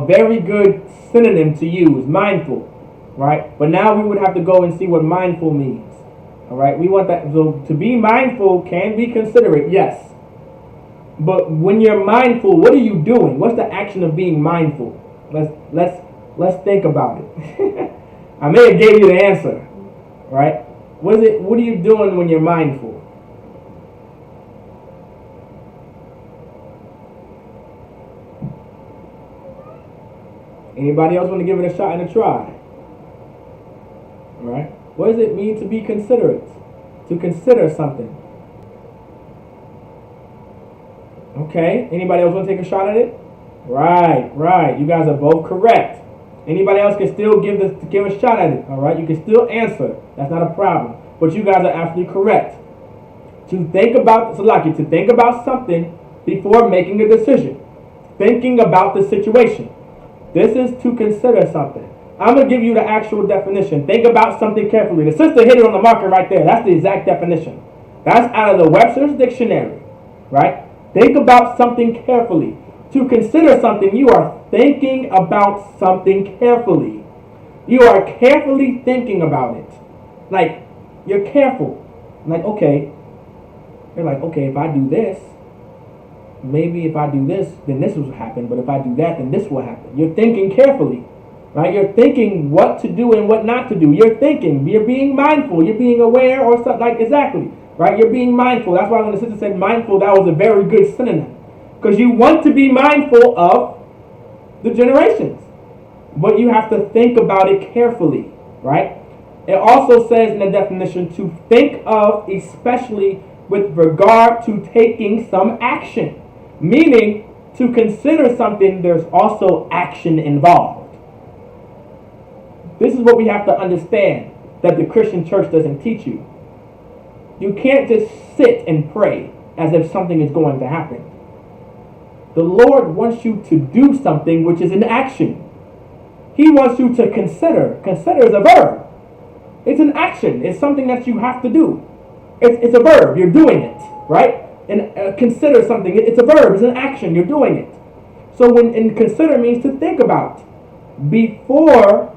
very good synonym to use. Mindful, right? But now we would have to go and see what mindful means. All right, we want that. So to be mindful can be considerate, yes. But when you're mindful, what are you doing? What's the action of being mindful? Let's think about it. I may have gave you the answer. Right? What are you doing when you're mindful? Anybody else want to give it a shot and a try? Right? What does it mean to be considerate? To consider something. Okay. Anybody else want to take a shot at it? Right. You guys are both correct. Anybody else can still give a shot at it, all right? You can still answer. That's not a problem. But you guys are absolutely correct. To think about something before making a decision. Thinking about the situation. This is to consider something. I'm going to give you the actual definition. Think about something carefully. The sister hit it on the marker right there. That's the exact definition. That's out of the Webster's Dictionary, right? Think about something carefully. To consider something, you are thinking about something carefully. You are carefully thinking about it. Like, you're careful. Like, okay. You're like, okay, if I do this, maybe if I do this, then this will happen. But if I do that, then this will happen. You're thinking carefully. Right? You're thinking what to do and what not to do. You're thinking. You're being mindful. You're being aware or something. Like, exactly. Right? You're being mindful. That's why when the sister said mindful, that was a very good synonym. Because you want to be mindful of the generations. But you have to think about it carefully, right? It also says in the definition to think of, especially with regard to taking some action. Meaning, to consider something, there's also action involved. This is what we have to understand that the Christian church doesn't teach you. You can't just sit and pray as if something is going to happen. The Lord wants you to do something which is an action. He wants you to consider. Consider is a verb. It's an action. It's something that you have to do. It's a verb. You're doing it, right? And consider something. It's a verb. It's an action. You're doing it. So and consider means to think about before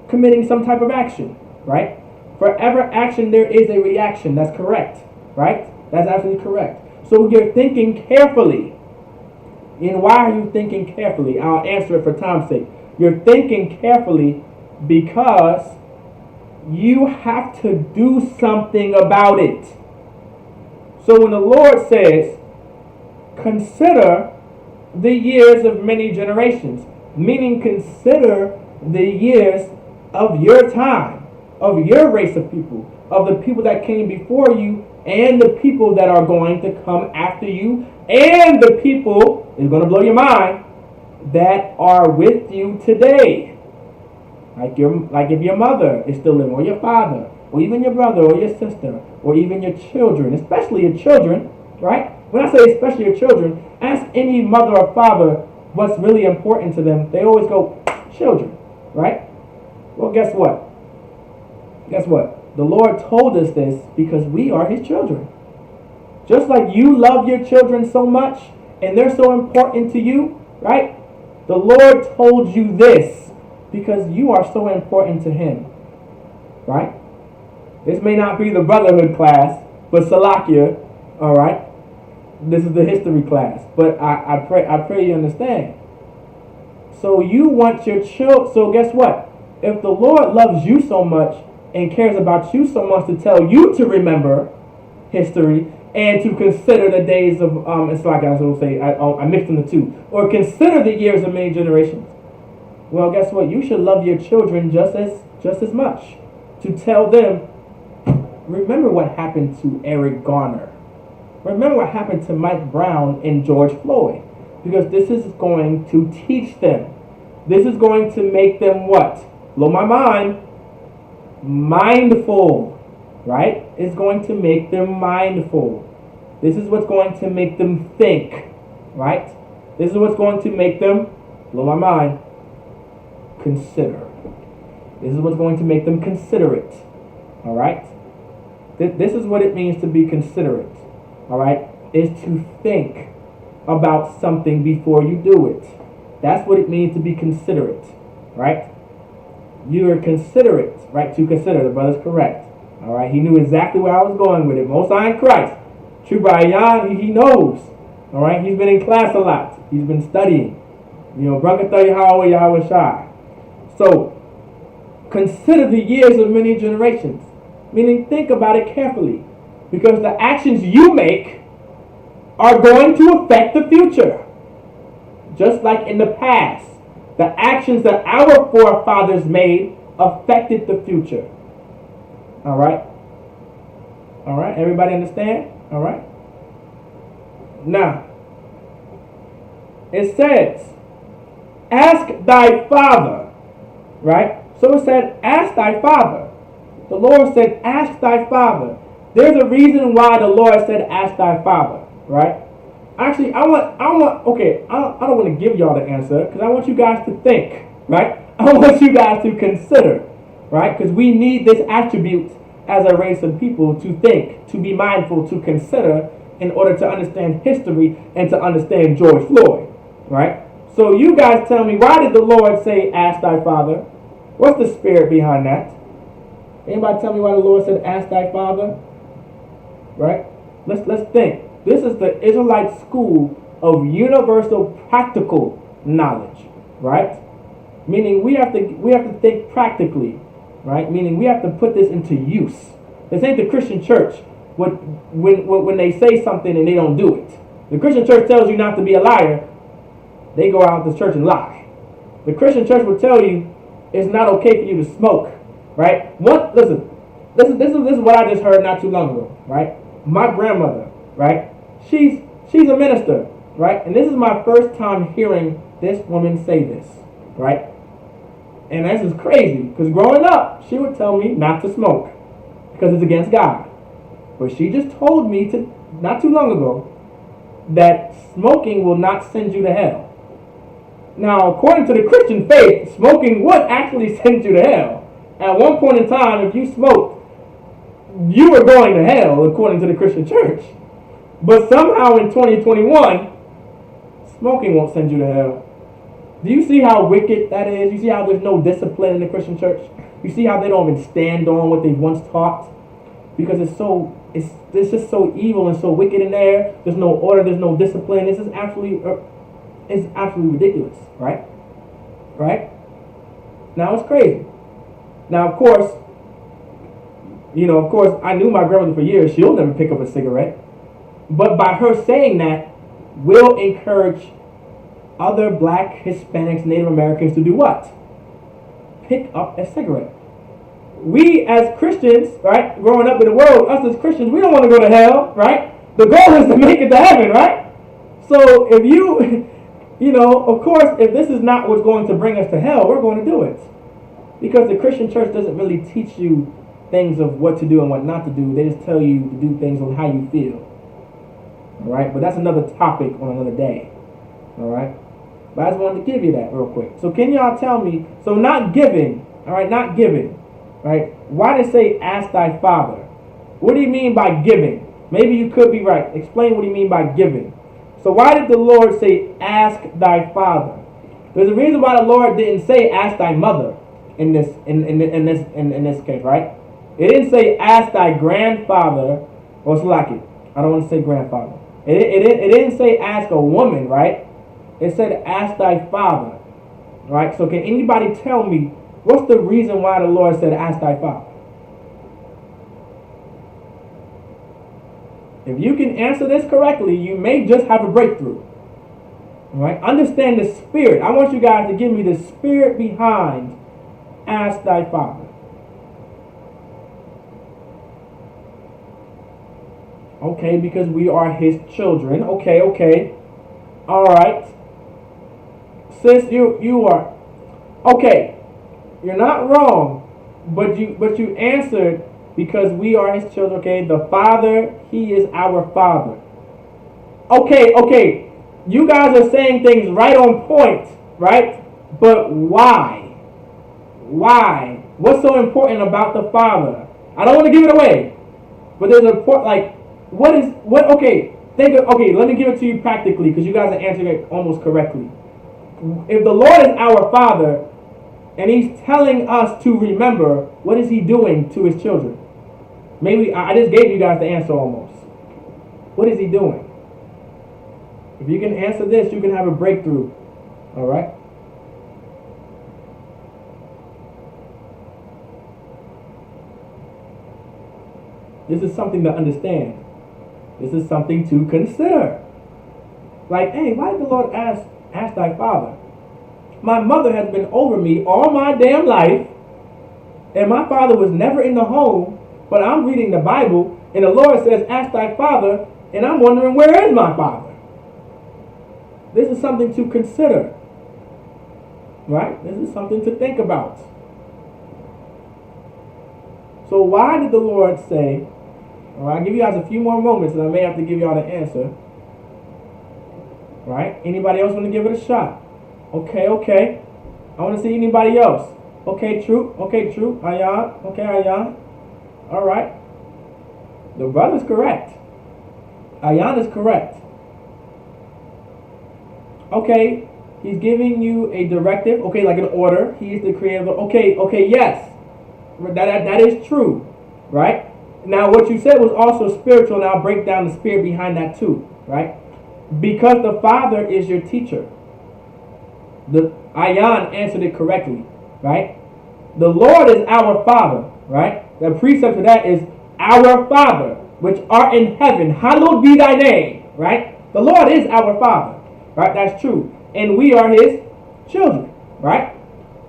committing some type of action, right? For every action, there is a reaction. That's correct, right? That's absolutely correct. So you're thinking carefully. And why are you thinking carefully? I'll answer it for time's sake. You're thinking carefully because you have to do something about it. So when the Lord says, consider the years of many generations, meaning consider the years of your time, of your race of people, of the people that came before you, and the people that are going to come after you, and the people, it's going to blow your mind, that are with you today. Like if your mother is still living, or your father, or even your brother, or your sister, or even your children, especially your children, right? When I say especially your children, ask any mother or father what's really important to them. They always go, children, right? Well, guess what? Guess what? The Lord told us this because we are His children. Just like you love your children so much, and they're so important to you, right? The Lord told you this because you are so important to Him, right? This may not be the brotherhood class, but Salakia, all right? This is the history class, but I pray you understand. So you want your children. So guess what? If the Lord loves you so much and cares about you so much to tell you to remember history and to consider the days of it's like I was going to say I mixed them the two, or consider the years of many generations. Well, guess what? You should love your children just as much. To tell them, remember what happened to Eric Garner. Remember what happened to Mike Brown and George Floyd. Because this is going to teach them. This is going to make them what? Blow my mind. Mindful. Right? It's going to make them mindful. This is what's going to make them think. Right? This is what's going to make them, blow my mind, consider. This is what's going to make them considerate. All right? This is what it means to be considerate. All right? Is to think about something before you do it. That's what it means to be considerate. Right? You are considerate. Right? To consider. The brother's correct. All right? He knew exactly where I was going with it. Most High in Christ. True Bayan, he knows. All right? He's been in class a lot. He's been studying. You know, Brakatha Yahweh Yahweh Shai. So, consider the years of many generations. Meaning, think about it carefully. Because the actions you make are going to affect the future. Just like in the past, the actions that our forefathers made affected the future. All right? All right? Everybody understand? All right? Now, it says, ask thy father. Right? So it said, ask thy father. The Lord said, ask thy father. There's a reason why the Lord said, ask thy father, right? Actually, I don't want to give y'all the answer because I want you guys to think, right? I want you guys to consider, right? Because we need this attribute as a race of people to think, to be mindful, to consider in order to understand history and to understand George Floyd, right? So you guys tell me, why did the Lord say, ask thy father? What's the spirit behind that? Anybody tell me why the Lord said, ask thy father? Right? Let's think. This is the Israelite school of universal practical knowledge, right? Meaning we have to think practically, right? Meaning we have to put this into use. This ain't the Christian church when they say something and they don't do it. The Christian church tells you not to be a liar. They go out to church and lie. The Christian church will tell you it's not okay for you to smoke, right? Listen, this is what I just heard not too long ago, right? My grandmother, right? She's a minister, right? And this is my first time hearing this woman say this, right? And this is crazy, because growing up, she would tell me not to smoke because it's against God. But she just told me not too long ago that smoking will not send you to hell. Now, according to the Christian faith, smoking would actually send you to hell. At one point in time, if you smoked, you were going to hell, according to the Christian church. But somehow in 2021, smoking won't send you to hell. Do you see how wicked that is? You see how there's no discipline in the Christian church? You see how they don't even stand on what they once taught? Because it's just so evil and so wicked in there. There's no order, there's no discipline. This is it's absolutely ridiculous, right? Right? Now it's crazy. Now, of course, I knew my grandmother for years. She'll never pick up a cigarette. But by her saying that, will encourage other black, Hispanics, Native Americans to do what? Pick up a cigarette. We as Christians, right, growing up in the world, us as Christians, we don't want to go to hell, right? The goal is to make it to heaven, right? So if of course, if this is not what's going to bring us to hell, we're going to do it. Because the Christian church doesn't really teach you things of what to do and what not to do. They just tell you to do things on how you feel. All right? But that's another topic on another day. All right? But I just wanted to give you that real quick. So can y'all tell me, so not giving, all right, not giving, right? Why did it say ask thy father? What do you mean by giving? Maybe you could be right. Explain what do you mean by giving. So why did the Lord say ask thy father? There's a reason why the Lord didn't say ask thy mother in this case, right? It didn't say ask thy grandfather or Slaki. I don't want to say grandfather. It didn't say ask a woman, right? It said ask thy father, right? So can anybody tell me what's the reason why the Lord said ask thy father? If you can answer this correctly, you may just have a breakthrough. All right? Understand the spirit. I want you guys to give me the spirit behind ask thy father. Okay, because we are his children. Okay. All right. Sis, you are okay. You're not wrong, but you answered because we are his children. Okay, the Father, he is our Father. Okay. You guys are saying things right on point, right? But why? Why? What's so important about the Father? I don't want to give it away, but there's a point. Like, okay. Let me give it to you practically because you guys are answering it almost correctly. If the Lord is our Father and he's telling us to remember, what is he doing to his children? Maybe I just gave you guys the answer almost. What is he doing? If you can answer this, you can have a breakthrough. All right? This is something to understand. This is something to consider. Like, hey, why did the Lord ask thy father? My mother has been over me all my damn life, and my father was never in the home, but I'm reading the Bible, and the Lord says, ask thy father, and I'm wondering, where is my father? This is something to consider. Right? This is something to think about. So why did the Lord say, all right, I'll give you guys a few more moments and I may have to give y'all the answer. Right? Anybody else want to give it a shot? Okay. I want to see anybody else. Okay, true. Ayan. Okay, Ayan. All right. The brother's correct. Ayan is correct. Okay, he's giving you a directive. Okay, like an order. He is the creator. Okay, yes. That is true. Right? Now, what you said was also spiritual, and I'll break down the spirit behind that too. Right? Because the Father is your teacher. The Ayan answered it correctly. Right? The Lord is our Father. Right? The precept for that is our Father, which art in heaven. Hallowed be thy name. Right? The Lord is our Father. Right? That's true. And we are his children. Right?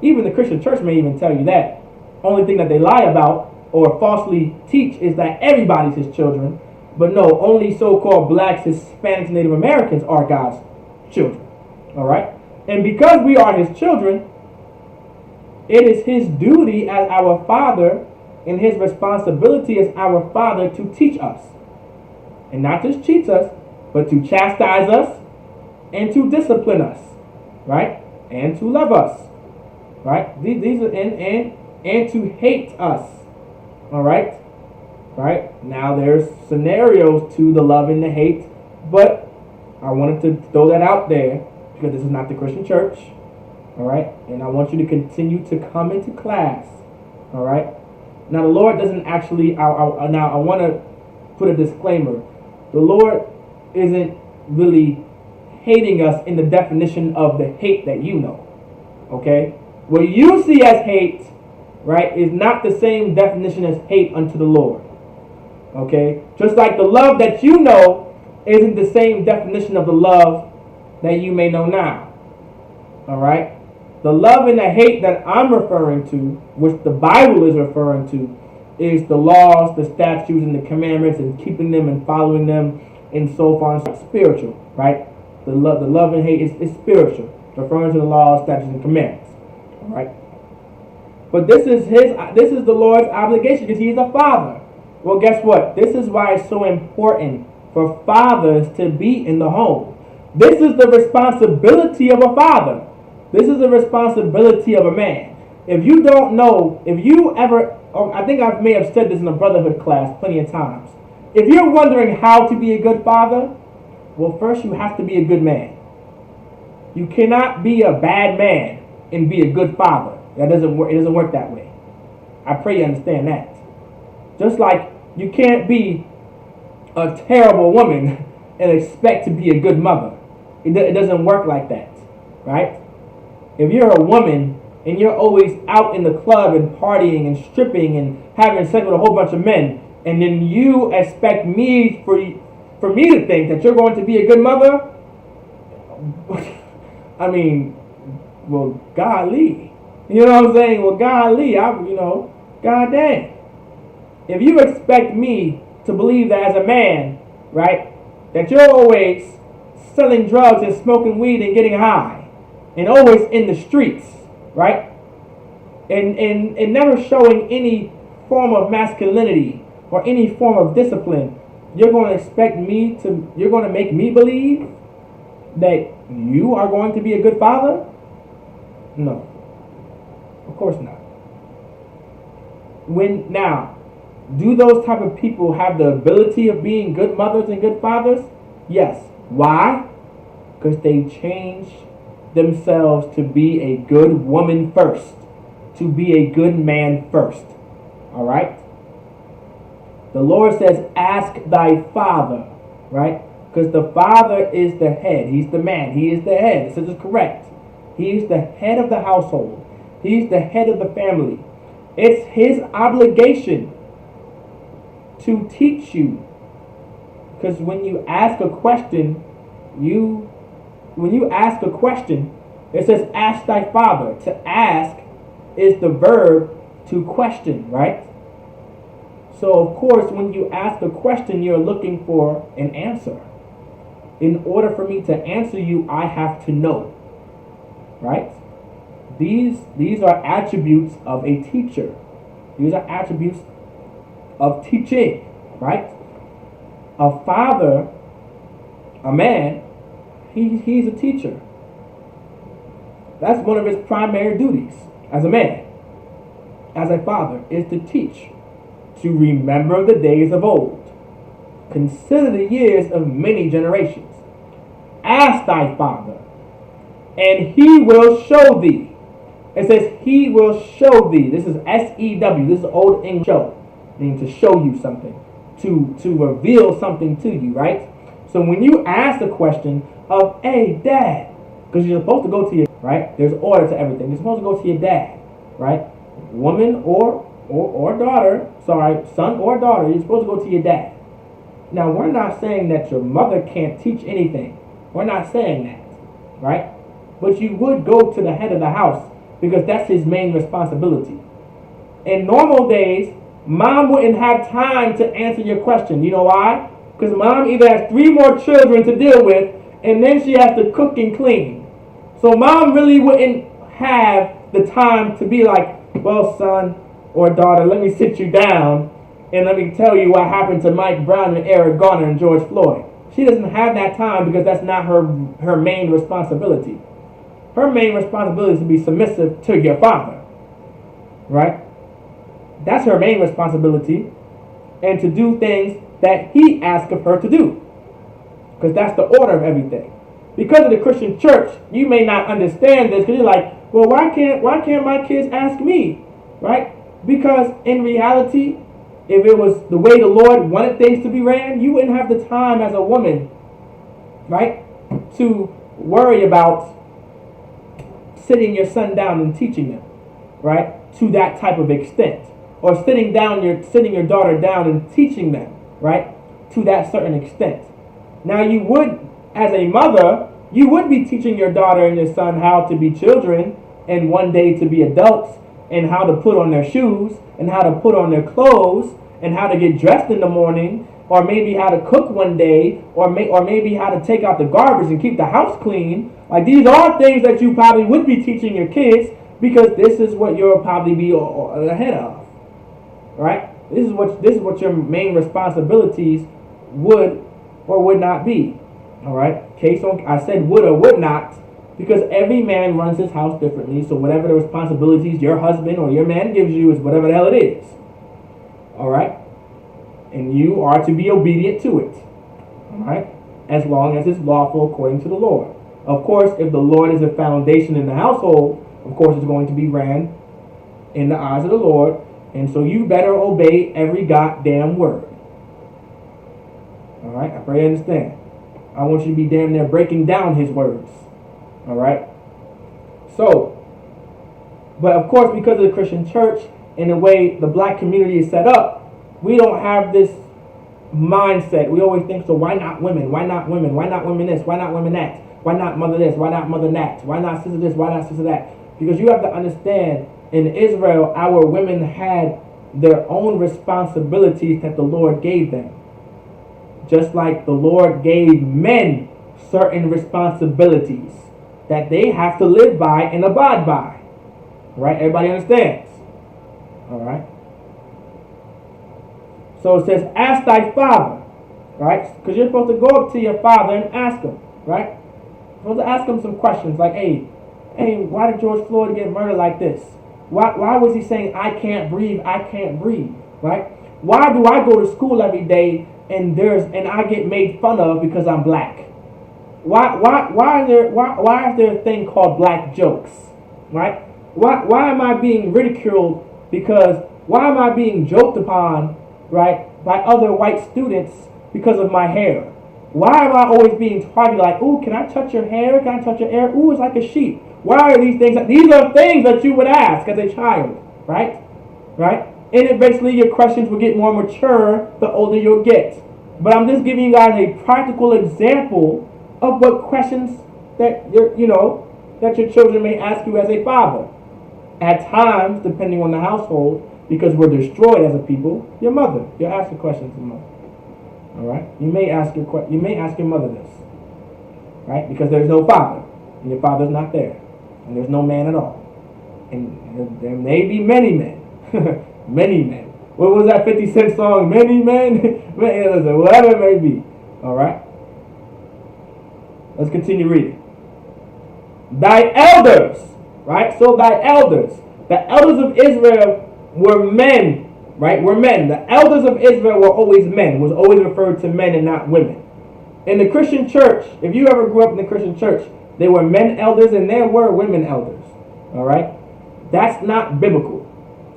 Even the Christian church may even tell you that. Only thing that they lie about or falsely teach is that everybody's his children. But no, only so-called blacks, Hispanics, Native Americans are God's children. All right? And because we are his children, it is his duty as our Father and his responsibility as our Father to teach us. And not just teach us, but to chastise us and to discipline us, right? And to love us, right? These are and to hate us, all right? Right? Now there's scenarios to the love and the hate, but I wanted to throw that out there because this is not the Christian church, all right? And I want you to continue to come into class, all right? Now the Lord doesn't actually. Now I want to put a disclaimer. The Lord isn't really hating us in the definition of the hate that you know. Okay? What you see as hate, right, is not the same definition as hate unto the Lord. Okay? Just like the love that you know isn't the same definition of the love that you may know now. Alright? The love and the hate that I'm referring to, which the Bible is referring to, is the laws, the statutes, and the commandments, and keeping them and following them, and so far and so spiritual, right? The love and hate is spiritual, referring to the laws, statutes, and commandments. All right. But this is the Lord's obligation because He's a father. Well, guess what? This is why it's so important for fathers to be in the home. This is the responsibility of a father. This is the responsibility of a man. If you don't know, if you ever, I think I may have said this in a brotherhood class plenty of times. If you're wondering how to be a good father, well, first you have to be a good man. You cannot be a bad man and be a good father. That doesn't work. It doesn't work that way. I pray you understand that. Just like you can't be a terrible woman and expect to be a good mother. It doesn't work like that, right? If you're a woman and you're always out in the club and partying and stripping and having sex with a whole bunch of men, and then you expect me for me to think that you're going to be a good mother, I mean, well, golly. You know what I'm saying? Well, golly, god dang. If you expect me to believe that as a man, right, that you're always selling drugs and smoking weed and getting high, and always in the streets, right, and never showing any form of masculinity or any form of discipline, you're going to make me believe that you are going to be a good father? No. Of course not. Now, do those type of people have the ability of being good mothers and good fathers? Yes. Why? Because they changed themselves to be a good woman first, to be a good man first. All right? The Lord says, ask thy father, right? Because the father is the head. He's the man. He is the head. This is correct. He is the head of the household. He's the head of the family. It's his obligation to teach you. Because when you ask a question, it says ask thy father. To ask is the verb to question, right? So of course, when you ask a question, you're looking for an answer. In order for me to answer you, I have to know, right? These are attributes of a teacher. These are attributes of teaching, right? A father, a man, he's a teacher. That's one of his primary duties as a man, as a father, is to teach, to remember the days of old. Consider the years of many generations. Ask thy father, and he will show thee. It says he will show thee. This is S-E-W. This is old English show, meaning to show you something, to reveal something to you, right? So when you ask the question of, hey, dad, because you're supposed to go to your, right? There's order to everything. You're supposed to go to your dad, right? Woman or daughter, son or daughter, you're supposed to go to your dad. Now, we're not saying that your mother can't teach anything. We're not saying that, right? But you would go to the head of the house because that's his main responsibility. In normal days, mom wouldn't have time to answer your question. You know why? Because mom either has 3 more children to deal with, and then she has to cook and clean. So mom really wouldn't have the time to be like, well, son or daughter, let me sit you down and let me tell you what happened to Mike Brown and Eric Garner and George Floyd. She doesn't have that time because that's not her main responsibility. Her main responsibility is to be submissive to your father, right? That's her main responsibility, and to do things that he asks of her to do, because that's the order of everything. Because of the Christian church, you may not understand this, because you're like, well, why can't my kids ask me, right? Because in reality, if it was the way the Lord wanted things to be ran, you wouldn't have the time as a woman, right, to worry about sitting your son down and teaching them, right, to that type of extent, or sitting your daughter down and teaching them, right, to that certain extent. Now you would, as a mother, you would be teaching your daughter and your son how to be children and one day to be adults, and how to put on their shoes and how to put on their clothes and how to get dressed in the morning, or maybe how to cook one day, or maybe how to take out the garbage and keep the house clean. Like, these are things that you probably would be teaching your kids, because this is what you'll probably be ahead of, right? This is what your main responsibilities would or would not be. All right. Case on, I said would or would not, because every man runs his house differently. So whatever the responsibilities your husband or your man gives you is whatever the hell it is. All right. And you are to be obedient to it. All right. As long as it's lawful according to the Lord. Of course, if the Lord is a foundation in the household, of course it's going to be ran in the eyes of the Lord. And so you better obey every goddamn word. All right. I pray you understand. I want you to be damn near breaking down his words. All right. So, but of course, because of the Christian church and the way the black community is set up, we don't have this mindset. We always think, so why not women? Why not women? Why not women this? Why not women that? Why not mother this? Why not mother that? Why not sister this? Why not sister that? Because you have to understand, in Israel, our women had their own responsibilities that the Lord gave them. Just like the Lord gave men certain responsibilities that they have to live by and abide by. Right? Everybody understands? All right? So it says, ask thy father. Right? Because you're supposed to go up to your father and ask him. Right? You're supposed to ask him some questions like, hey, why did George Floyd get murdered like this? Why was he saying, I can't breathe, I can't breathe? Right? Why do I go to school every day and I get made fun of because I'm black? Why is there a thing called black jokes? Right? Why am I being ridiculed why am I being joked upon, right, by other white students because of my hair? Why am I always being targeted like, ooh, can I touch your hair? Can I touch your hair? Ooh, it's like a sheep. Why are these things? These are things that you would ask as a child, right? Right? And eventually your questions will get more mature the older you'll get. But I'm just giving you guys a practical example of what questions that your children may ask you as a father. At times, depending on the household, because we're destroyed as a people, your mother. You'll ask the questions to mother. All right? You may ask your mother this. Right? Because there's no father. And your father's not there. And there's no man at all. And there may be many men. Many men. What was that 50 Cent song? Many men? Whatever it may be. Alright? Let's continue reading. Thy elders. Right? So thy elders. The elders of Israel were men. Right? Were men. The elders of Israel were always men. Was always referred to men and not women. In the Christian church, if you ever grew up in the Christian church, there were men elders and there were women elders. Alright? That's not biblical.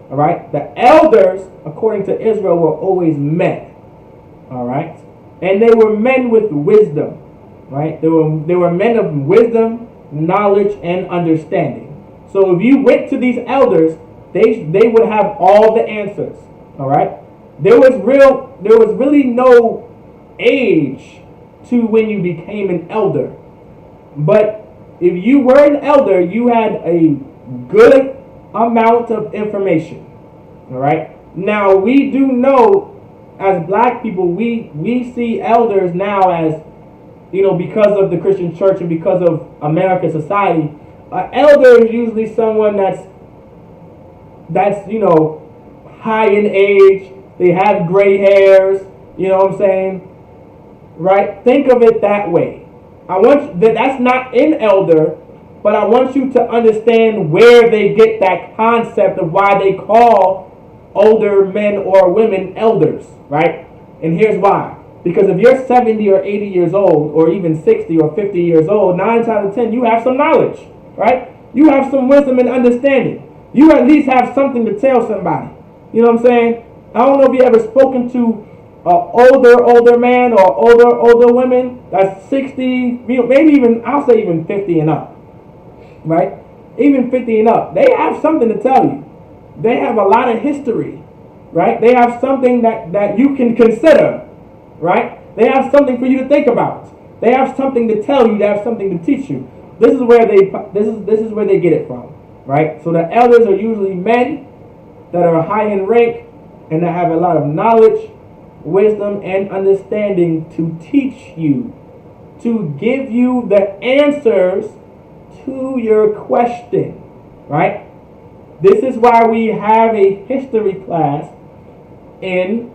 Alright? The elders, according to Israel, were always men. Alright? And they were men with wisdom. Right? They were men of wisdom, knowledge, and understanding. So if you went to these elders, they would have all the answers. Alright? There was really no age to when you became an elder. But if you were an elder, you had a good amount of information. All right. Now we do know, as black people, we see elders now as, because of the Christian church and because of American society, an elder is usually someone that's high in age. They have gray hairs. You know what I'm saying? right? Think of it that way. I want that's not in elder, but I want you to understand where they get that concept of why they call older men or women elders, right? And here's why. Because if you're 70 or 80 years old, or even 60 or 50 years old, 9 times out of 10, you have some knowledge, right? You have some wisdom and understanding. You at least have something to tell somebody. You know what I'm saying? I don't know if you ever spoken to older man or older women that's 60, maybe even, I'll say even 50 and up, right? Even 50 and up. They have something to tell you. They have a lot of history, right? They have something that you can consider, right? They have something for you to think about. They have something to tell you. They have something to teach you. This is where they get it from, right? So the elders are usually men that are high in rank and that have a lot of knowledge, wisdom, and understanding to teach you, to give you the answers to your question, right? This is why we have a history class in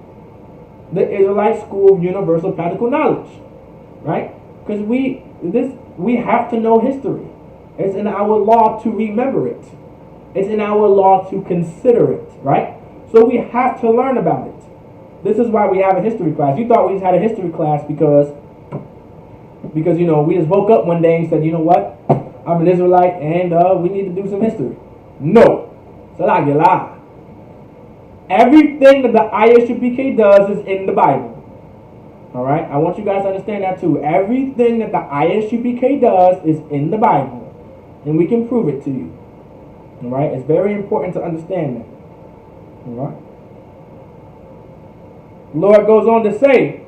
the Israelite School of Universal Practical Knowledge, right? Because we have to know history. It's in our law to remember it. It's in our law to consider it, right? So we have to learn about it. This is why we have a history class. You thought we just had a history class because you know, we just woke up one day and said, you know what? I'm an Israelite and we need to do some history. No. It's a lie. Everything that the Isupk does is in the Bible. Alright? I want you guys to understand that too. Everything that the Isupk does is in the Bible. And we can prove it to you. Alright? It's very important to understand that. Alright? Lord goes on to say,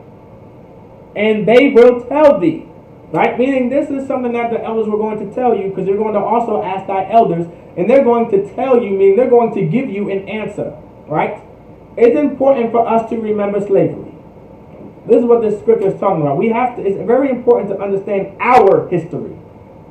and they will tell thee. Right? Meaning this is something that the elders were going to tell you, because you're going to also ask thy elders, and they're going to tell you, meaning they're going to give you an answer. Right? It's important for us to remember slavery. This is what this scripture is talking about. It's very important to understand our history.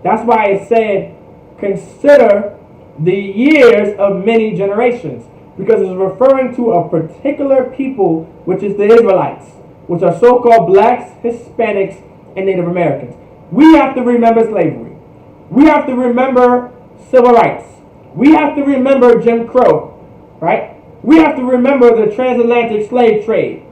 That's why it said, consider the years of many generations. Because it's referring to a particular people, which is the Israelites, which are so-called blacks, Hispanics, and Native Americans. We have to remember slavery. We have to remember civil rights. We have to remember Jim Crow, right? We have to remember the transatlantic slave trade.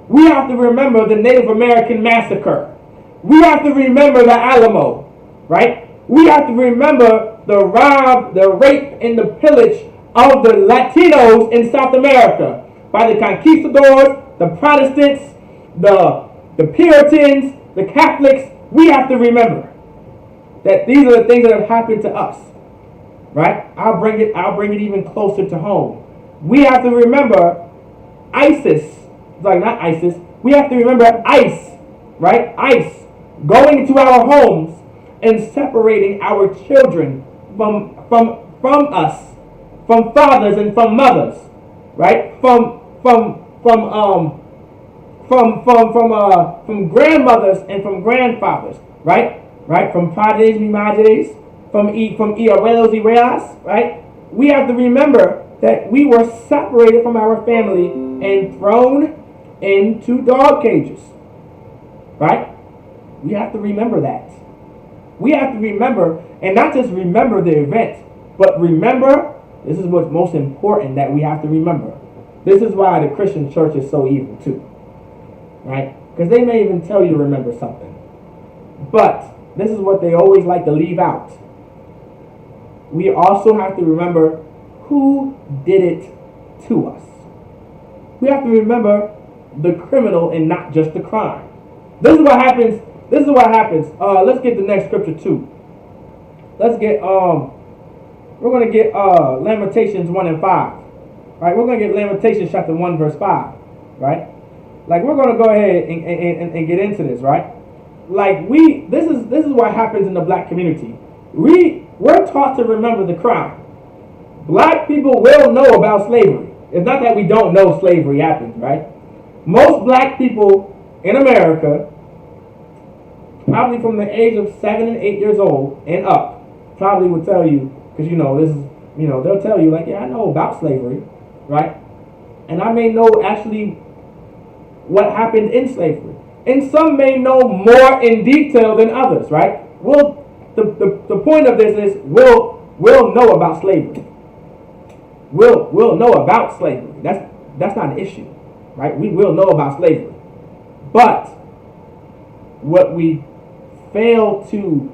We have to remember the Native American massacre. We have to remember the Alamo, right? We have to remember the rape, and the pillage of the Latinos in South America by the conquistadors, the Protestants, the Puritans, the Catholics. We have to remember that these are the things that have happened to us, right? I'll bring it even closer to home. We have to remember ISIS. Like, not ISIS. We have to remember ICE, right? ICE going into our homes and separating our children from us, from fathers and from mothers, right? From grandmothers and from grandfathers, right? Right? From padres, mi madres, from abuelos y abuelas, right? We have to remember that we were separated from our family and thrown into dog cages, right? We have to remember that. We have to remember, and not just remember the event, but remember, this is what's most important that we have to remember. This is why the Christian church is so evil too, right? Because they may even tell you to remember something. But this is what they always like to leave out. We also have to remember who did it to us. We have to remember the criminal and not just the crime. This is what happens. Let's get the next scripture too. Let's get we're gonna get Lamentations 1 and 5. Right? We're gonna get Lamentations chapter 1 verse 5. Right? Like, we're gonna go ahead and get into this, right? Like, this is what happens in the black community. We're taught to remember the crime. Black people will know about slavery. It's not that we don't know slavery happens, right? Most black people in America, probably from the age of 7 and 8 years old and up, probably will tell you, because they'll tell you, like, yeah, I know about slavery, right? And I may know actually what happened in slavery. and some may know more in detail than others, right? Well, the point of this is we'll know about slavery. We'll know about slavery. That's not an issue, right? We will know about slavery. But what we fail to,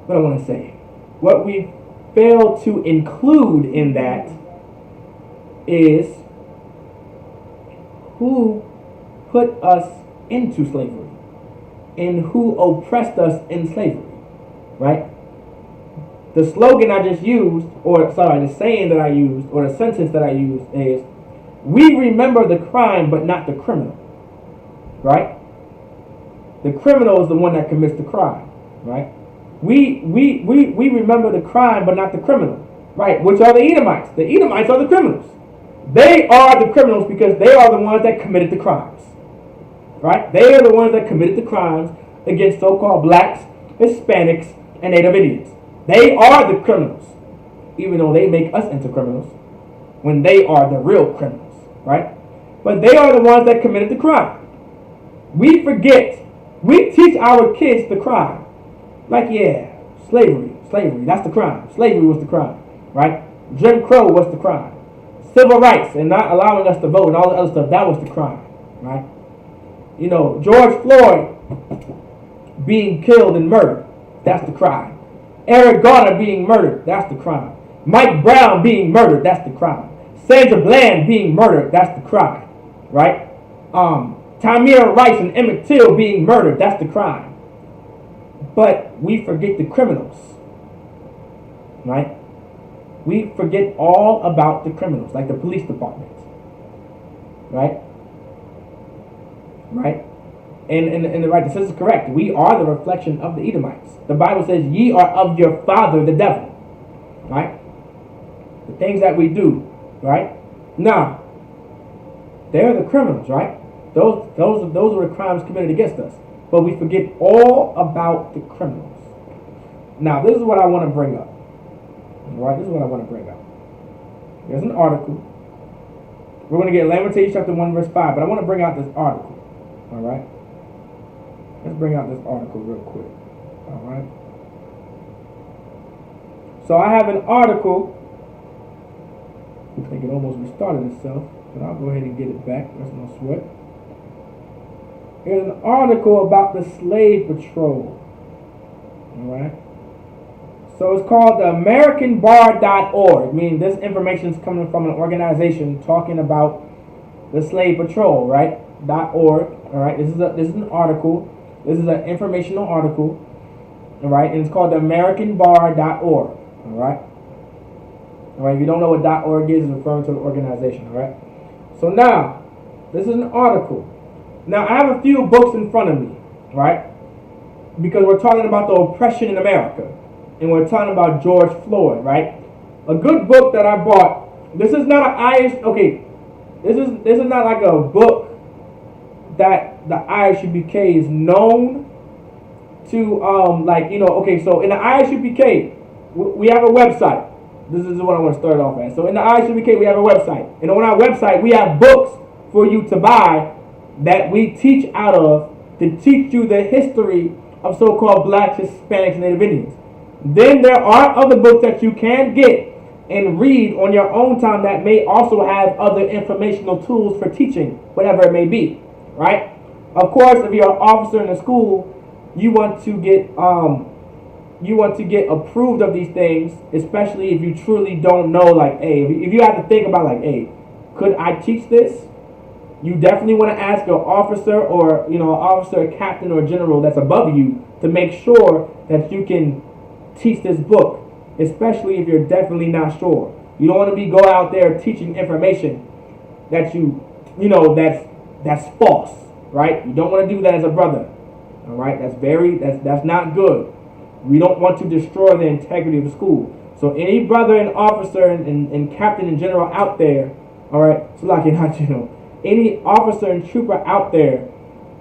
what I want to say, what we fail to include in that is who put us into slavery and who oppressed us in slavery, right? The slogan I just used, the saying that I used, or the sentence that I used is, we remember the crime but not the criminal, right? The criminal is the one that commits the crime, right? We remember the crime but not the criminal, right? Which are the Edomites. The Edomites are the criminals. They are the criminals because they are the ones that committed the crimes, right? They are the ones that committed the crimes against so-called blacks, Hispanics, and Native Indians. They are the criminals, even though they make us into criminals when they are the real criminals, right? But they are the ones that committed the crime. We forget. We teach our kids the crime. Like, yeah, slavery, that's the crime. Slavery was the crime, right? Jim Crow was the crime. Civil rights and not allowing us to vote and all the other stuff, that was the crime, right? You know, George Floyd being killed and murdered, that's the crime. Eric Garner being murdered, that's the crime. Mike Brown being murdered, that's the crime. Sandra Bland being murdered, that's the crime, right? Tamir Rice and Emmett Till being murdered, that's the crime. But we forget the criminals, right? We forget all about the criminals, like the police department, right? Right? And right, this is correct. We are the reflection of the Edomites. The Bible says, ye are of your father, the devil, right? The things that we do, right? Now, they're the criminals, right? Those are the crimes committed against us. But we forget all about the criminals. Now, this is what I want to bring up. All right, this is what I want to bring up. There's an article. We're going to get Lamentations chapter 1, verse 5, but I want to bring out this article. All right? Let's bring out this article real quick. All right? So I have an article. I think it almost restarted itself, but I'll go ahead and get it back. That's no sweat. Here's an article about the slave patrol. All right? So it's called the AmericanBar.org. Meaning this information is coming from an organization talking about the slave patrol, right? .org. All right. This is an article. This is an informational article. All right, and it's called the AmericanBar.org. All right. All right. If you don't know what .org is, it's referring to the organization. All right. So now, this is an article. Now I have a few books in front of me, right? Because we're talking about the oppression in America. And we're talking about George Floyd, right? A good book that I bought. This is not This is not like a book that the ISUPK is known to. So in the ISUPK, we have a website. This is what I want to start off at. So in the ISUPK, we have a website, and on our website, we have books for you to buy that we teach out of to teach you the history of so-called blacks, Hispanics, and Native Indians. Then there are other books that you can get and read on your own time that may also have other informational tools for teaching, whatever it may be, right? Of course, if you're an officer in a school, you want to get approved of these things, especially if you truly don't know, like, hey, if you have to think about, like, hey, could I teach this? You definitely want to ask an officer or, an officer, a captain, or a general that's above you to make sure that you can teach this book, especially if you're definitely not sure. You don't want to go out there teaching information that that's false, right? You don't want to do that as a brother, all right? That's not good. We don't want to destroy the integrity of the school. So any brother and officer and captain and general out there, all right, so like any officer and trooper out there,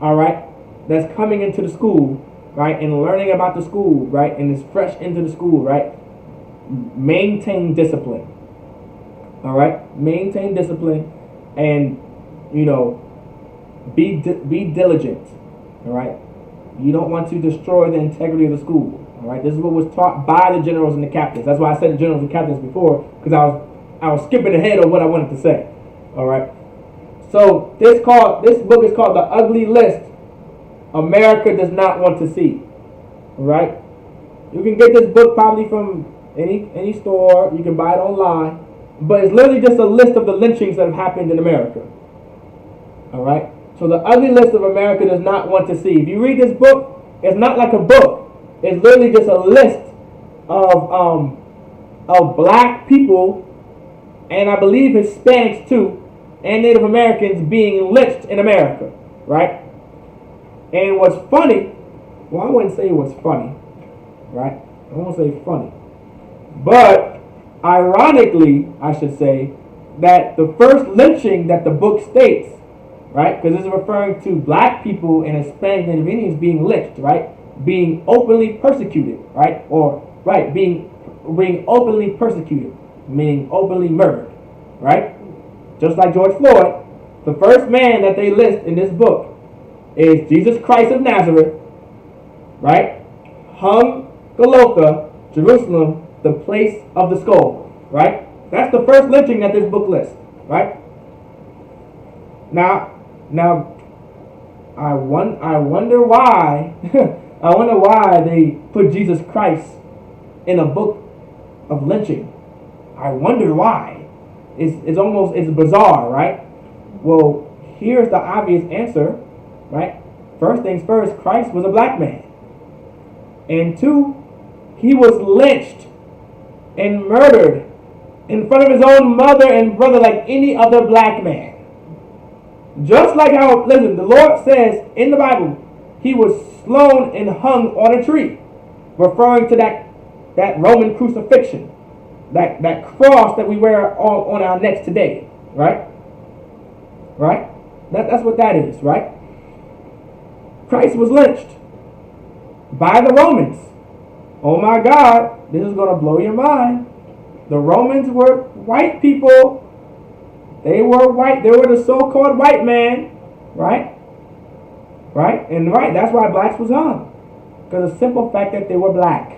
all right, that's coming into the school, right, and learning about the school, right, and is fresh into the school, right, maintain discipline, all right, maintain discipline, and Be diligent. All right. You don't want to destroy the integrity of the school. All right. This is what was taught by the generals and the captains. That's why I said the generals and captains before, because I was skipping ahead of what I wanted to say. All right. So this book is called The Ugly List. America does not want to see. All right. You can get this book probably from any store. You can buy it online. But it's literally just a list of the lynchings that have happened in America. All right. So the ugly list of America does not want to see. If you read this book, it's not like a book. It's literally just a list of black people, and I believe Hispanics too, and Native Americans being lynched in America, right? And what's funny, well, I wouldn't say it was funny, right? I won't say funny, but ironically, I should say that the first lynching that the book states, right? Because this is referring to black people and Hispanic Native Indians being lynched, right? Being openly persecuted, right? Or, right, being openly persecuted, meaning openly murdered, right? Just like George Floyd, the first man that they list in this book is Jesus Christ of Nazareth, right? Hung Golgotha, Jerusalem, the place of the skull, right? That's the first lynching that this book lists, right? Now, I wonder why I wonder why they put Jesus Christ in a book of lynching. I wonder why. It's bizarre, right? Well, here's the obvious answer, right? First things first, Christ was a black man. And two, he was lynched and murdered in front of his own mother and brother like any other black man. Just like how, listen, the Lord says in the Bible, he was slain and hung on a tree, referring to that Roman crucifixion, that cross that we wear on our necks today, right? Right? That's what that is, right? Christ was lynched by the Romans. Oh my God, this is going to blow your mind. The Romans were white people. They were white. They were the so-called white man, right? Right? And right, that's why blacks was hung. Because of the simple fact that they were black.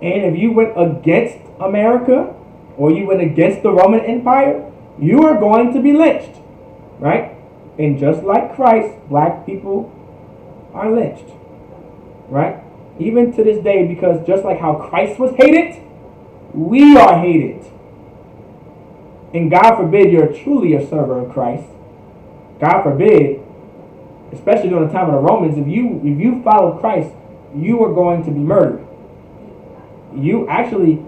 And if you went against America, or you went against the Roman Empire, you are going to be lynched, right? And just like Christ, black people are lynched, right? Even to this day, because just like how Christ was hated, we are hated. And God forbid you're truly a server of Christ. God forbid, especially during the time of the Romans, if you followed Christ, you were going to be murdered. You actually,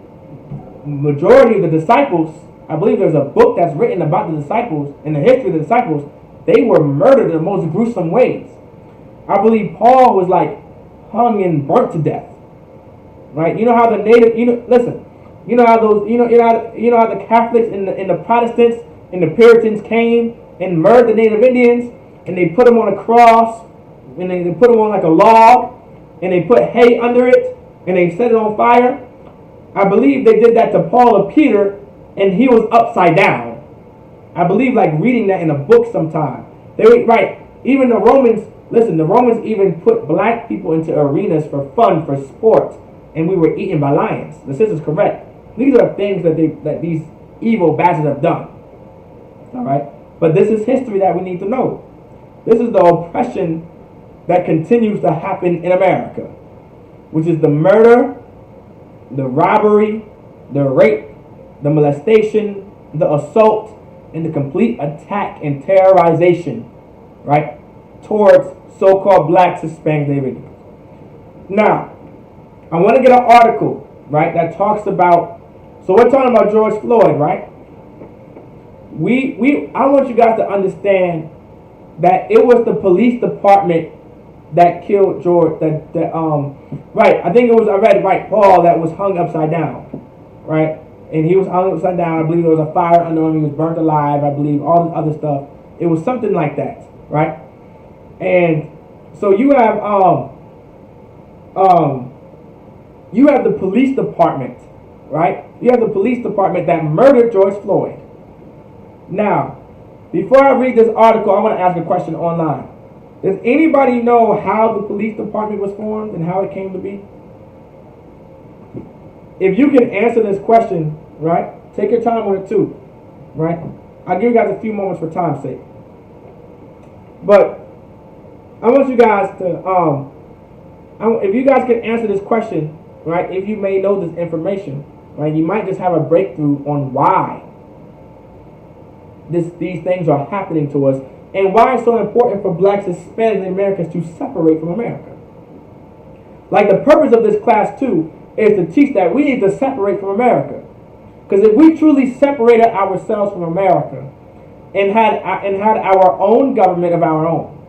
majority of the disciples, I believe there's a book that's written about the disciples, in the history of the disciples, they were murdered in the most gruesome ways. I believe Paul was like hung and burnt to death. Right? You know how the native, listen, you know how those, you know how the Catholics and the Protestants and the Puritans came and murdered the Native Indians, and they put them on a cross, and they put them on like a log, and they put hay under it, and they set it on fire. I believe they did that to Paul or Peter, and he was upside down. I believe like reading that in a book sometime. They were, right, even the Romans, listen, the Romans even put black people into arenas for fun, for sport, and we were eaten by lions. This is correct. These are things that these evil bastards have done. All right? But this is history that we need to know. This is the oppression that continues to happen in America, which is the murder, the robbery, the rape, the molestation, the assault, and the complete attack and terrorization, right, towards so-called blacks, Hispanics, Native Indians. Now, I want to get an article, right, that talks about, so we're talking about George Floyd, right? I want you guys to understand that it was the police department that killed George, right, I think it was, I read, right, Paul that was hung upside down, right? And he was hung upside down. I believe there was a fire under him. He was burnt alive. I believe all this other stuff. It was something like that, right? And so you have the police department, right? You have the police department that murdered George Floyd. Now, Before I read this article, I want to ask a question online. Does anybody know how the police department was formed and how it came to be? If you can answer this question, right, take your time with it too, right? I'll give you guys a few moments for time's sake. But I want you guys to, if you guys can answer this question, right, if you may know this information, right, you might just have a breakthrough on why these things are happening to us and why it's so important for blacks, Hispanics, and Americans to separate from America. Like, the purpose of this class too is to teach that we need to separate from America. Because if we truly separated ourselves from America and had our own government of our own,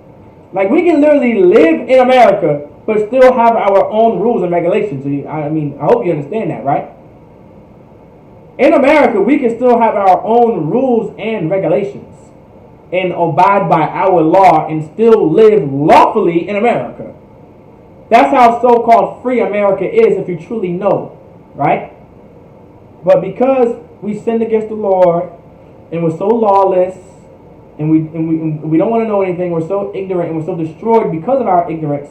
like, we can literally live in America but still have our own rules and regulations. I mean, I hope you understand that, right? In America, we can still have our own rules and regulations and abide by our law and still live lawfully in America. That's how so-called free America is, if you truly know, right? But because we sinned against the Lord and we're so lawless and we don't want to know anything, we're so ignorant and we're so destroyed because of our ignorance,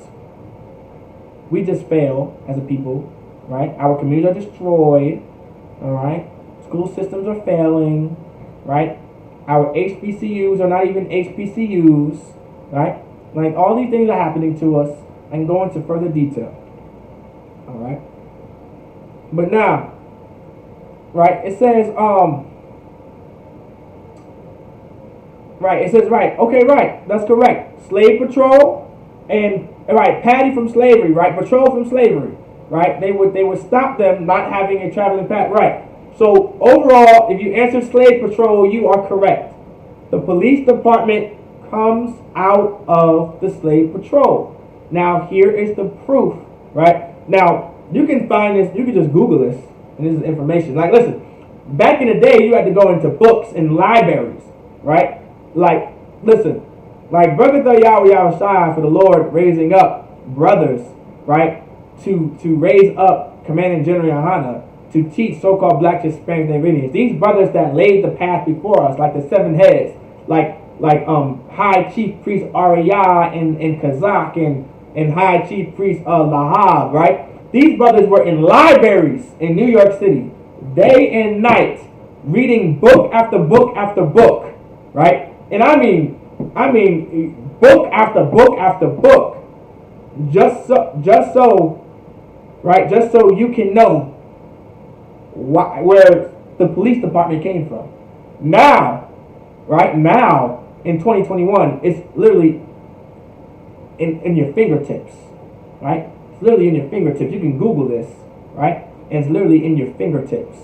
we just fail as a people, right? Our communities are destroyed, all right? School systems are failing, right? Our HBCUs are not even HBCUs, right? Like, all these things are happening to us. I can go into further detail, all right? But now, right, it says, that's correct. Slave patrol and, right, Patty from slavery, right, patrol from slavery, right? They would stop them not having a traveling pack, right? So overall, if you answer slave patrol, you are correct. The police department comes out of the slave patrol. Now, here is the proof, right? Now, you can find this, you can just Google this, and this is information. Like, listen, back in the day, you had to go into books and libraries, right? Like, listen, like, Barakatah Yahweh Yahushua for the Lord raising up brothers, right, to raise up Commanding General Yohana to teach so-called black, Hispanic, and Indians. These brothers that laid the path before us, like the seven heads, like High Chief Priest Ariyah and Kazakh and High Chief Priest Lahab, right? These brothers were in libraries in New York City, day and night, reading book after book after book, right? And I mean book after book after book, just so you can know where the police department came from. Now, right now in 2021, it's literally in your fingertips, right? It's literally in your fingertips. You can Google this, right? And it's literally in your fingertips.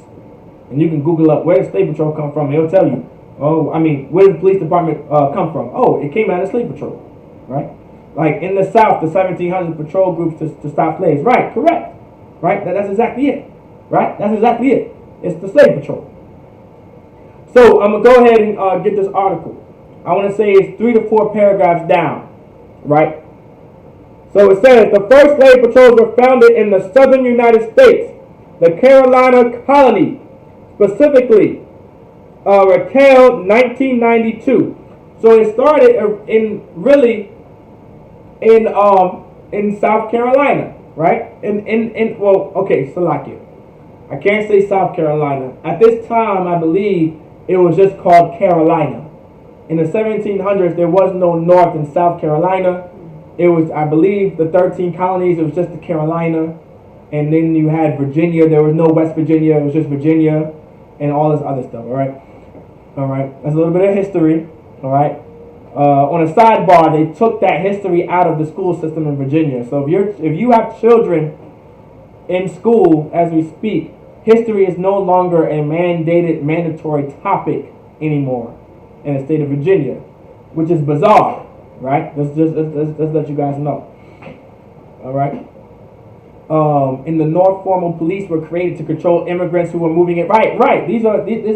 And you can Google up where does slave patrol come from. It'll tell you. Oh, I mean, where does the police department come from? Oh, it came out of slave patrol, right? Like in the South, the 1700s patrol groups to stop slaves. Right, correct. Right, that's exactly it. Right, that's exactly it. It's the slave patrol. So I'm gonna go ahead and get this article. I want to say it's 3 to 4 paragraphs down. Right. So it says the first slave patrols were founded in the southern United States, the Carolina colony, specifically Raquel 1992. So it started in South Carolina, right? Salakia. I can't say South Carolina. At this time, I believe it was just called Carolina. In the 1700s, there was no North and South Carolina. It was, I believe, the 13 colonies. It was just the Carolina. And then you had Virginia. There was no West Virginia. It was just Virginia and all this other stuff, all right? All right. That's a little bit of history, all right? On a sidebar, they took that history out of the school system in Virginia. So if you have children in school as we speak, history is no longer a mandatory topic anymore in the state of Virginia, which is bizarre, right? Let's let you guys know. All right. In the North, formal police were created to control immigrants who were moving in. Right. This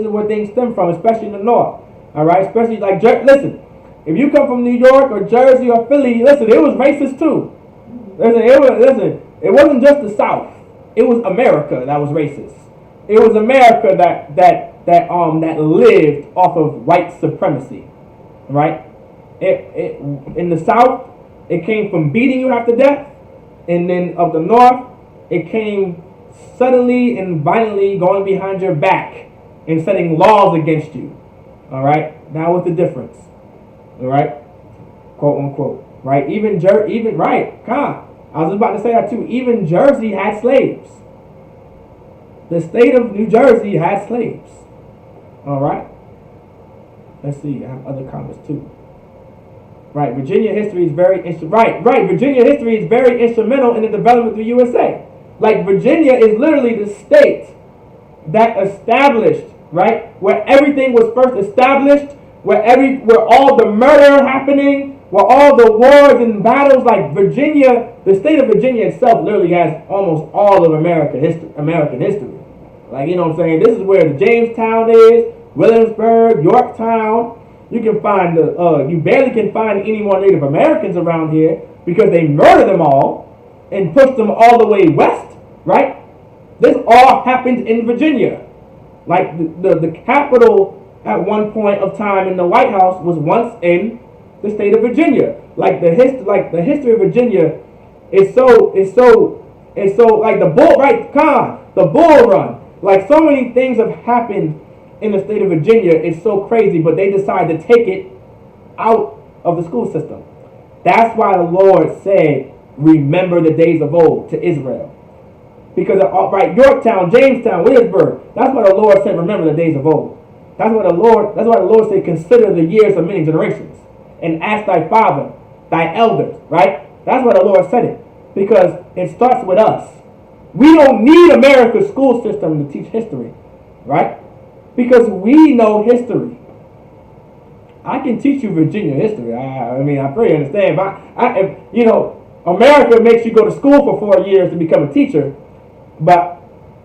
is where things stem from, especially in the North. All right. Especially like, listen, if you come from New York or Jersey or Philly, listen, it was racist too. It wasn't just the South. It was America that was racist. It was America that lived off of white supremacy. right? In the South, it came from beating you half to death, and then of the North, it came suddenly and violently going behind your back and setting laws against you. All right, now what's the difference? All right, quote unquote, right? Even right, I was about to say that too. Even Jersey had slaves. The state of New Jersey had slaves. All right. Let's see. I have other comments too. Right. Virginia history is very Virginia history is very instrumental in the development of the USA. Like Virginia is literally the state that established, right, where everything was first established, where all the murder happening, where all the wars and battles. Like Virginia, the state of Virginia itself literally has almost all of American history. Like, you know what I'm saying? This is where the Jamestown is, Williamsburg, Yorktown. You barely can find any more Native Americans around here because they murdered them all and pushed them all the way west, right? This all happened in Virginia. Like the capital at one point of time in the White House was once in the state of Virginia. Like the history of Virginia is so like the Bull Run. Like so many things have happened in the state of Virginia. It's so crazy, but they decided to take it out of the school system. That's why the Lord said, "Remember the days of old" to Israel. Because Yorktown, Jamestown, Williamsburg. That's why the Lord said, "Remember the days of old." That's why the Lord said, "Consider the years of many generations, and ask thy father, thy elders." Right? That's why the Lord said it, because it starts with us. We don't need America's school system to teach history, right? Because we know history. I can teach you Virginia history. I pretty understand. But America makes you go to school for 4 years to become a teacher. But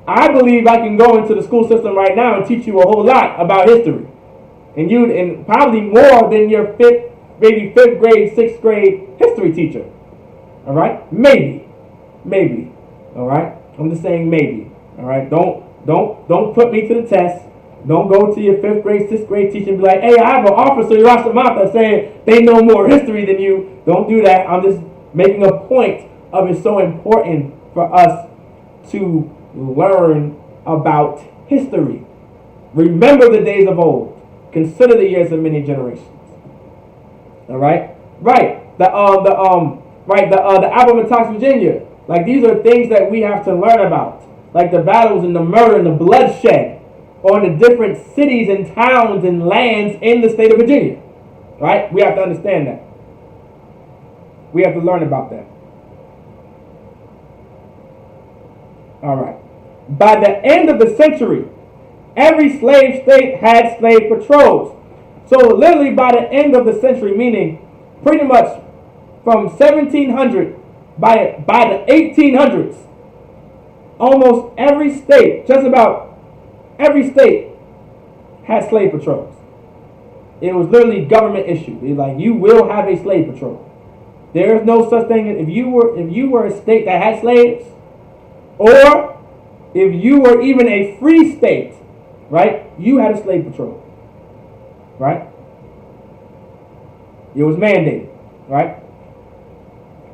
I believe I can go into the school system right now and teach you a whole lot about history, and probably more than your fifth grade, sixth grade history teacher. All right, maybe. All right, I'm just saying maybe. All right, don't put me to the test. Don't go to your fifth grade, sixth grade teacher and be like, "Hey, I have an officer in Rasamata saying they know more history than you." Don't do that. I'm just making a point of it's so important for us to learn about history. Remember the days of old. Consider the years of many generations. All right, the Appomattox, Virginia. Like these are things that we have to learn about, like the battles and the murder and the bloodshed on the different cities and towns and lands in the state of Virginia. Right? We have to understand that. We have to learn about that. All right. By the end of the century, every slave state had slave patrols. So literally by the end of the century, meaning pretty much from 1700, by the 1800s, almost every state, just about every state, had slave patrols. It was literally government issued. It's like, you will have a slave patrol. There is no such thing as if you were a state that had slaves, or if you were even a free state, right? You had a slave patrol, right? It was mandated, right?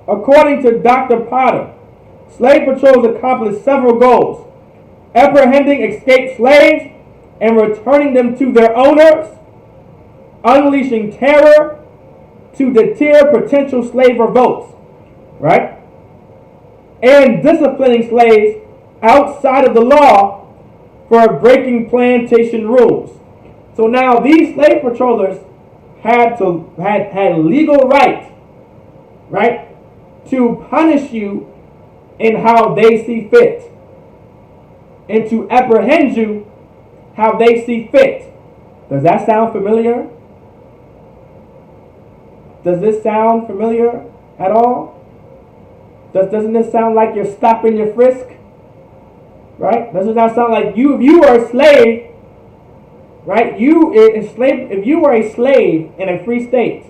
According to Dr. Potter, slave patrols accomplished several goals: apprehending escaped slaves and returning them to their owners, unleashing terror to deter potential slave revolts, right? And disciplining slaves outside of the law for breaking plantation rules. So now these slave patrollers had legal right to punish you in how they see fit, and to apprehend you how they see fit. Does that sound familiar? Does this sound familiar at all? Doesn't this sound like you're stopping your frisk? Right? Doesn't that sound like if you were a slave, right? If you were a slave in a free state,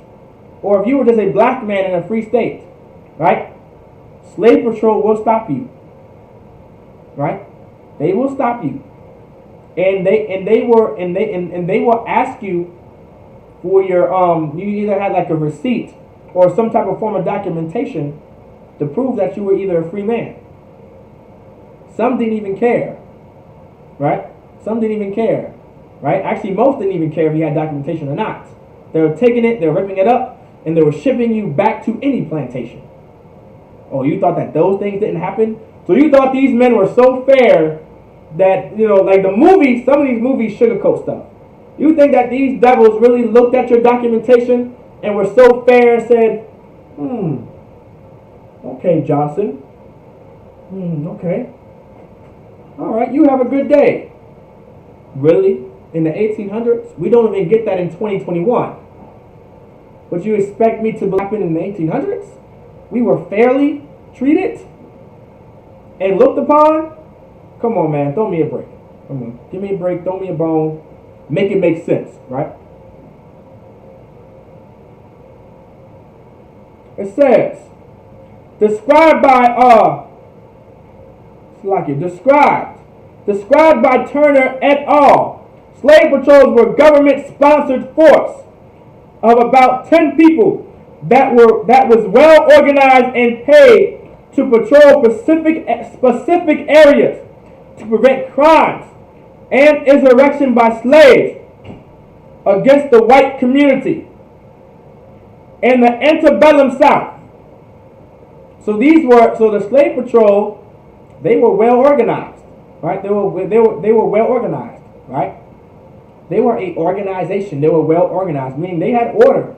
or if you were just a black man in a free state, right? Slave patrol will stop you. Right? They will stop you. And they will ask you for your you either had like a receipt or some type of form of documentation to prove that you were either a free man. Some didn't even care, right? Some didn't even care, right? Actually, most didn't even care if you had documentation or not. They were taking it, they were ripping it up, and they were shipping you back to any plantation. Oh, you thought that those things didn't happen? So you thought these men were so fair that, you know, like the movies, some of these movies sugarcoat stuff. You think that these devils really looked at your documentation and were so fair and said, okay, Johnson. Okay. All right, you have a good day. Really? In the 1800s? We don't even get that in 2021. Would you expect me to happen in the 1800s? We were fairly treated and looked upon? Come on, man. Throw me a break. Come on. Give me a break. Throw me a bone. Make it make sense, right? It says, described by Turner et al. Slave patrols were government-sponsored force of about 10 people that was well organized and paid to patrol specific areas to prevent crimes and insurrection by slaves against the white community in the antebellum South. So the slave patrol, they were well organized, right? They were well organized, right? They were a organization. They were well organized, meaning they had order,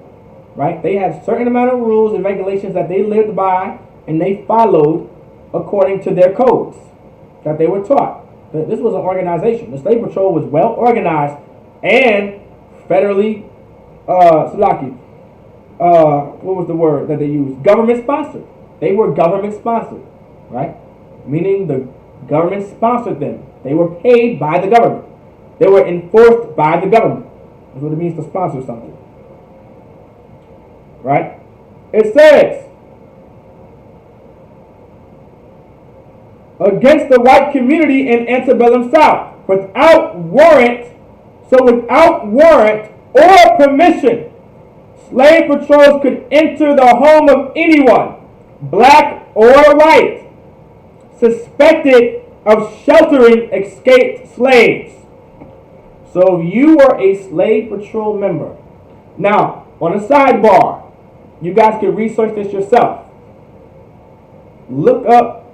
right? They had a certain amount of rules and regulations that they lived by, and they followed according to their codes that they were taught. This was an organization. The slave patrol was well organized and federally, what was the word that they used? Government sponsored. They were government sponsored, right? Meaning the government sponsored them. They were paid by the government. They were enforced by the government. That's what it means to sponsor something. Right? It says, against the white community in antebellum South, without warrant or permission, slave patrols could enter the home of anyone, black or white, suspected of sheltering escaped slaves. So you were a slave patrol member. Now, on a sidebar, you guys can research this yourself. Look up,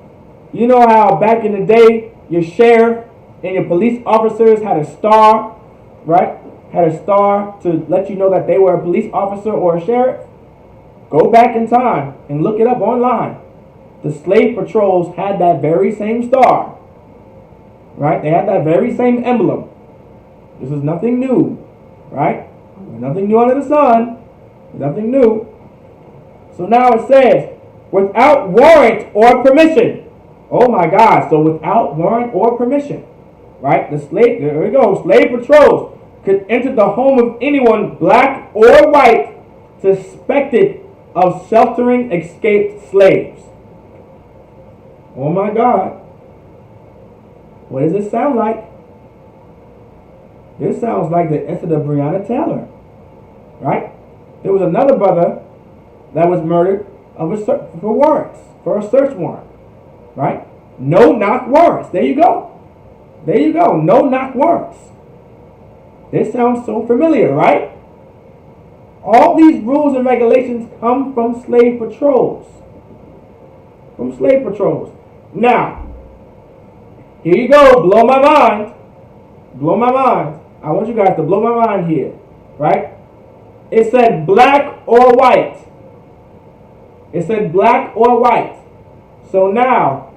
you know how back in the day, your sheriff and your police officers had a star, right? Had a star to let you know that they were a police officer or a sheriff? Go back in time and look it up online. The slave patrols had that very same star, right? They had that very same emblem. This is nothing new, right? Nothing new under the sun. Nothing new. So now it says, without warrant or permission. Oh my God. So without warrant or permission, right? There we go. Slave patrols could enter the home of anyone, black or white, suspected of sheltering escaped slaves. Oh my God. What does this sound like? This sounds like the incident of Breonna Taylor, right? There was another brother that was murdered for a search warrant, right? No knock warrants. There you go. There you go. No knock warrants. This sounds so familiar, right? All these rules and regulations come from slave patrols. From slave patrols. Now, here you go. Blow my mind. Blow my mind. I want you guys to blow my mind here, right? It said black or white. It said black or white. So now,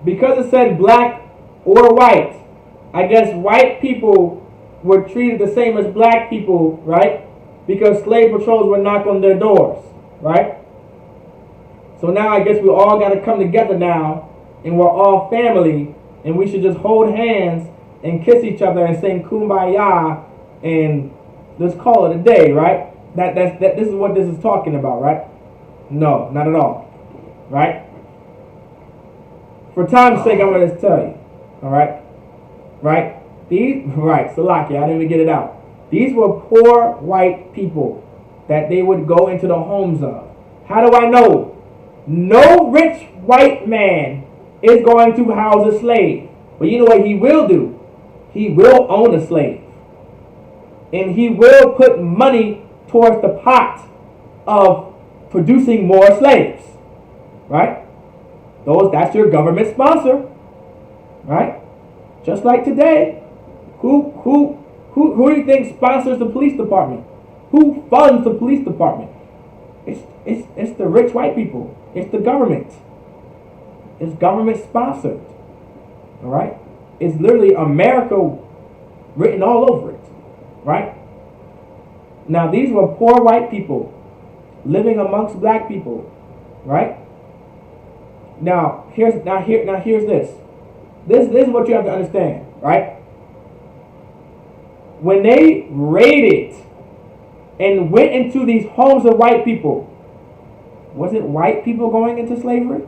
because it said black or white, I guess white people were treated the same as black people, right? Because slave patrols would knock on their doors, right? So now I guess we all got to come together now, and we're all family, and we should just hold hands and kiss each other and sing Kumbaya and just call it a day, right? This is what this is talking about, right? No, not at all, right? For time's sake, I'm going to tell you, all right? Right? Salaki, I didn't even get it out. These were poor white people that they would go into the homes of. How do I know? No rich white man is going to house a slave. But you know what he will do? He will own a slave. And he will put money towards the pot of producing more slaves. Right? That's your government sponsor. Right? Just like today. Who do you think sponsors the police department? Who funds the police department? It's the rich white people. It's the government. It's government sponsored. All right? It's literally America written all over it. Right? Now these were poor white people living amongst black people. Right? Now here's this. This is what you have to understand. Right? When they raided and went into these homes of white people, was it white people going into slavery?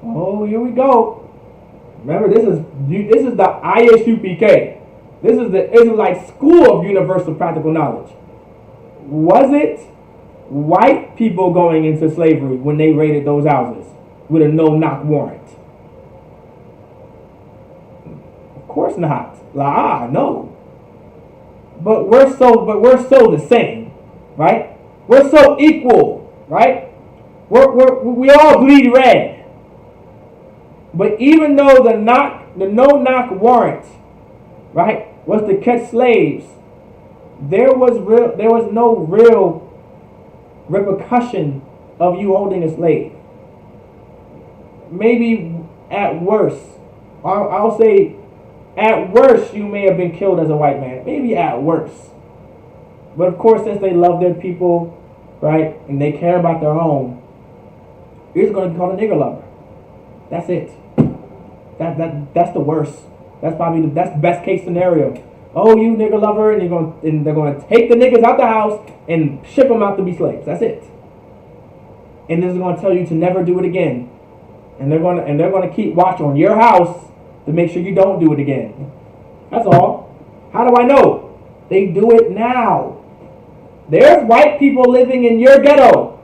Oh, here we go. Remember, this is the Isupk. This is the Israelite School of Universal Practical Knowledge. Was it white people going into slavery when they raided those houses with a no-knock warrant? Of course not. No. But we're so the same, right? We're so equal, right? We all bleed red. But even though the no-knock warrant, right, was to catch slaves, there was no real repercussion of you holding a slave. Maybe at worst, I'll say, at worst you may have been killed as a white man. Maybe at worst. But of course, since they love their people, right, and they care about their own, you're just going to be called a nigger lover. That's it. That's the worst. That's the best case scenario. Oh, you nigger lover, and they're going to take the niggas out the house and ship them out to be slaves. That's it. And this is going to tell you to never do it again. And they're going to keep watch on your house to make sure you don't do it again. That's all. How do I know? They do it now. There's white people living in your ghetto,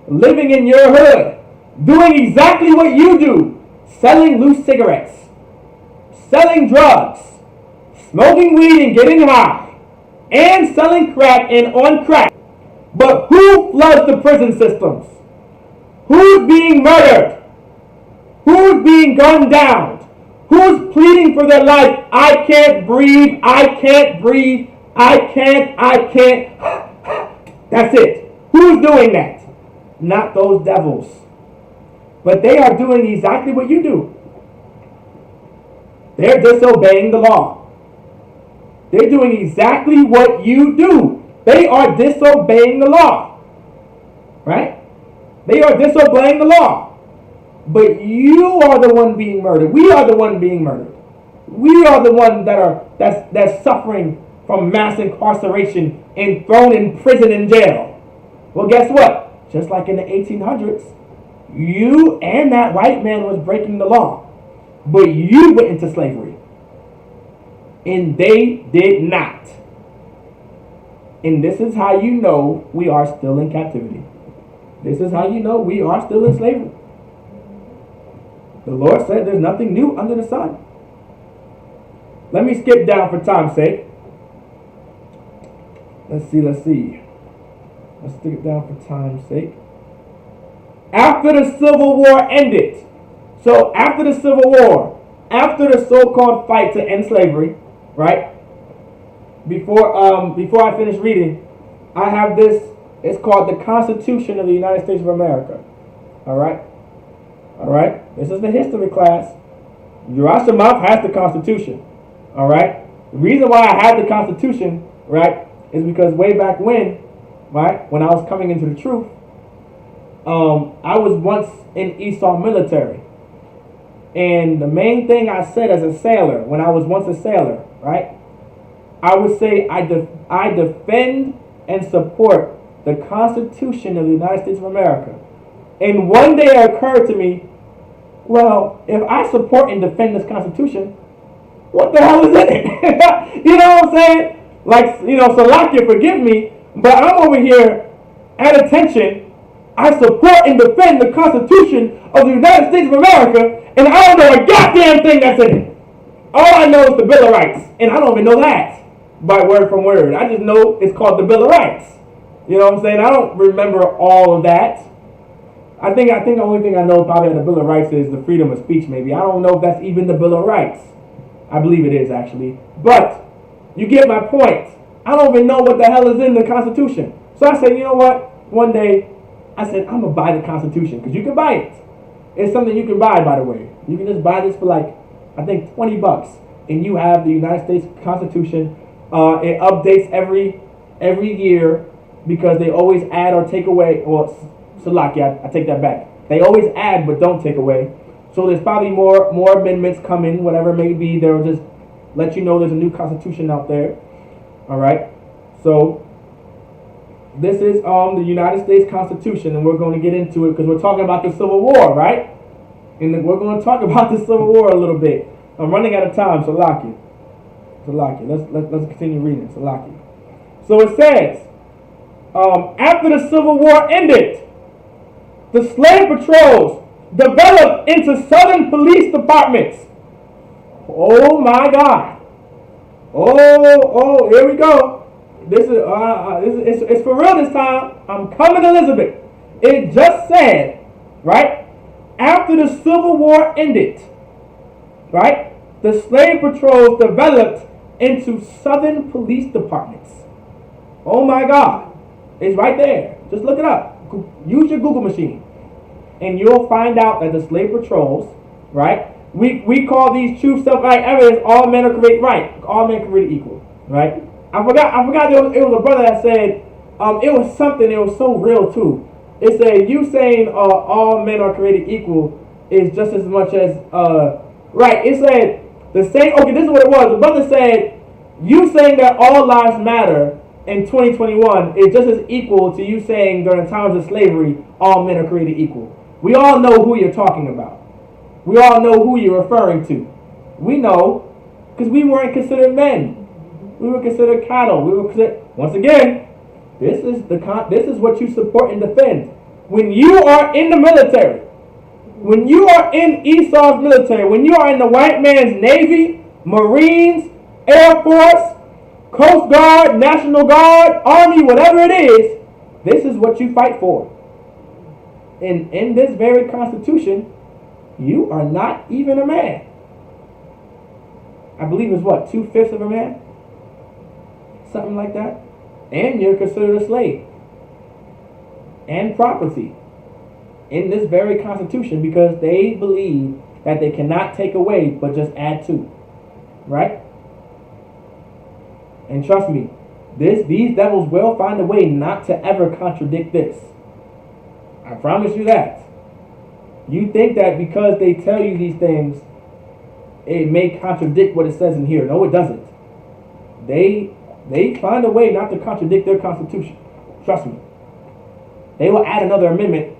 living in your hood, doing exactly what you do, selling loose cigarettes, selling drugs, smoking weed and getting high, and selling crack and on crack. But who floods the prison systems? Who's being murdered? Who's being gunned down? Who's pleading for their life? I can't breathe. I can't breathe. I can't. That's it. Who's doing that? Not those devils. But they are doing exactly what you do. They're disobeying the law. They're doing exactly what you do. They are disobeying the law. Right? They are disobeying the law. But you are the one being murdered. We are the one being murdered. We are the one that's suffering from mass incarceration and thrown in prison and jail. Well, guess what? Just like in the 1800s, you and that white man was breaking the law. But you went into slavery. And they did not. And this is how you know we are still in captivity. This is how you know we are still in slavery. The Lord said there's nothing new under the sun. Let me skip down for time's sake. Let's see. Let's skip down for time's sake. After the Civil War ended. So after the Civil War, after the so-called fight to end slavery, right? Before I finish reading, I have this. It's called the Constitution of the United States of America. All right. This is the history class. Yerushalayim has the Constitution. All right. The reason why I have the Constitution, right, is because way back when, right, when I was coming into the truth, I was once in Isupk military, and the main thing I said as a sailor, when I was once a sailor, right, I would say I defend and support the Constitution of the United States of America. And one day it occurred to me, well, if I support and defend this Constitution, what the hell is in it? You know what I'm saying? Like, Salakia, forgive me, but I'm over here at attention. I support and defend the Constitution of the United States of America, and I don't know a goddamn thing that's in it. All I know is the Bill of Rights, and I don't even know that by word from word. I just know it's called the Bill of Rights. You know what I'm saying? I don't remember all of that. I think the only thing I know probably of the Bill of Rights is the freedom of speech, maybe. I don't know if that's even the Bill of Rights. I believe it is, actually. But you get my point. I don't even know what the hell is in the Constitution. So I said, you know what? One day, I said, I'm going to buy the Constitution, because you can buy it. It's something you can buy, by the way. You can just buy this for like, I think, $20, and you have the United States Constitution. It updates every year, because they always add or take away. Well, Salakia, I take that back. They always add but don't take away. So there's probably more amendments coming, whatever it may be. They'll just let you know there's a new Constitution out there. All right. So this is the United States Constitution, and we're going to get into it because we're talking about the Civil War, right? And we're going to talk about the Civil War a little bit. I'm running out of time, Salakia. Let's continue reading, Salakia. So it says, after the Civil War ended, the slave patrols developed into Southern police departments. Oh my God! Oh, here we go. This is it's for real this time. I'm coming, Elizabeth. It just said, right after the Civil War ended, right, the slave patrols developed into Southern police departments. Oh my God! It's right there. Just look it up. Use your Google machine, and you'll find out that the slave patrols, right? We call these true self-right evidence. All men are created right. All men are created equal, right? I forgot. It was a brother that said it was something. It was so real too. It said you saying all men are created equal is just as much as right. It said the same. Okay, this is what it was. The brother said you saying that all lives matter in 2021 is just as equal to you saying during times of slavery all men are created equal. We all know who you're talking about. We all know who you're referring to. We know because we weren't considered men. We were considered cattle. We were considered, once again, this is what you support and defend. When you are in the military, when you are in Esau's military, when you are in the white man's Navy, Marines, Air Force, Coast Guard, National Guard, Army, whatever it is, this is what you fight for. And in this very Constitution, you are not even a man. I believe it's what, 2/5 of a man? Something like that. And you're considered a slave. And property. In this very Constitution, because they believe that they cannot take away but just add to. Right? And trust me, these devils will find a way not to ever contradict this. I promise you that. You think that because they tell you these things, it may contradict what it says in here. No, it doesn't. They find a way not to contradict their Constitution. Trust me. They will add another amendment.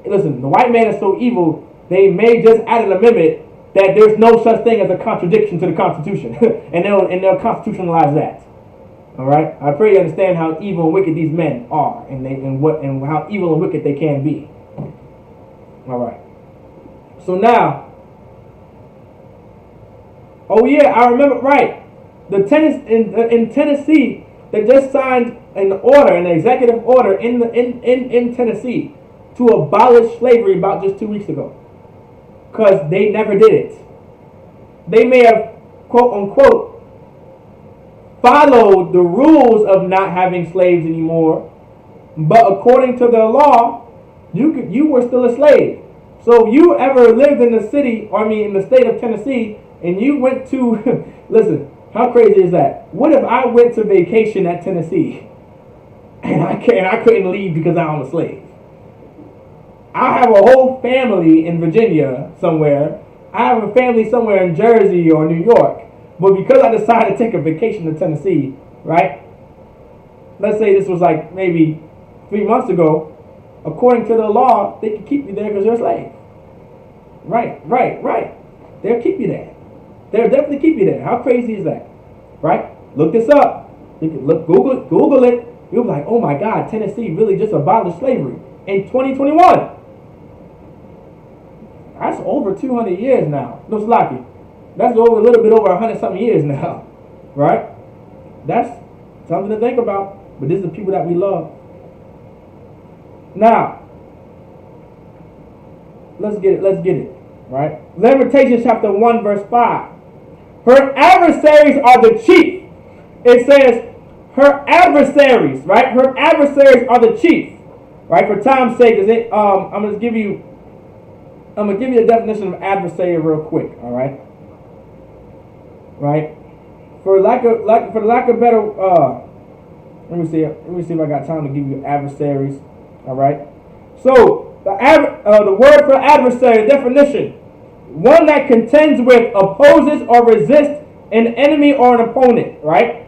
Listen, the white man is so evil, they may just add an amendment that there's no such thing as a contradiction to the Constitution. and they'll constitutionalize that. All right? I pray you understand how evil and wicked these men are and how evil and wicked they can be. All right. So now, oh yeah, I remember, right. In Tennessee, they just signed an executive order in Tennessee to abolish slavery about just 2 weeks ago. Because they never did it. They may have, quote unquote, followed the rules of not having slaves anymore, but according to the law, you were still a slave. So if you ever lived in the in the state of Tennessee, and you went to, listen, how crazy is that? What if I went to vacation at Tennessee, and I couldn't leave because I'm a slave? I have a whole family in Virginia somewhere. I have a family somewhere in Jersey or New York. But because I decided to take a vacation to Tennessee, right? Let's say this was like maybe 3 months ago. According to the law, they can keep you there because you're a slave. Right. They'll keep you there. They'll definitely keep you there. How crazy is that? Right? Look this up. You can Google it. You'll be like, oh my God, Tennessee really just abolished slavery in 2021. That's over 200 years now. No, Slocky. That's over a little bit over 100-something years now. Right? That's something to think about. But this is the people that we love. Now, let's get it. Right? Lamentations chapter 1 verse 5. Her adversaries are the chief. It says, her adversaries, right? Her adversaries are the chief. Right? For time's sake, I'm gonna give you a definition of adversary real quick, all right? Right? For lack of better, let me see if I got time to give you adversaries, all right? So the word for adversary definition: one that contends with, opposes, or resists an enemy or an opponent, right?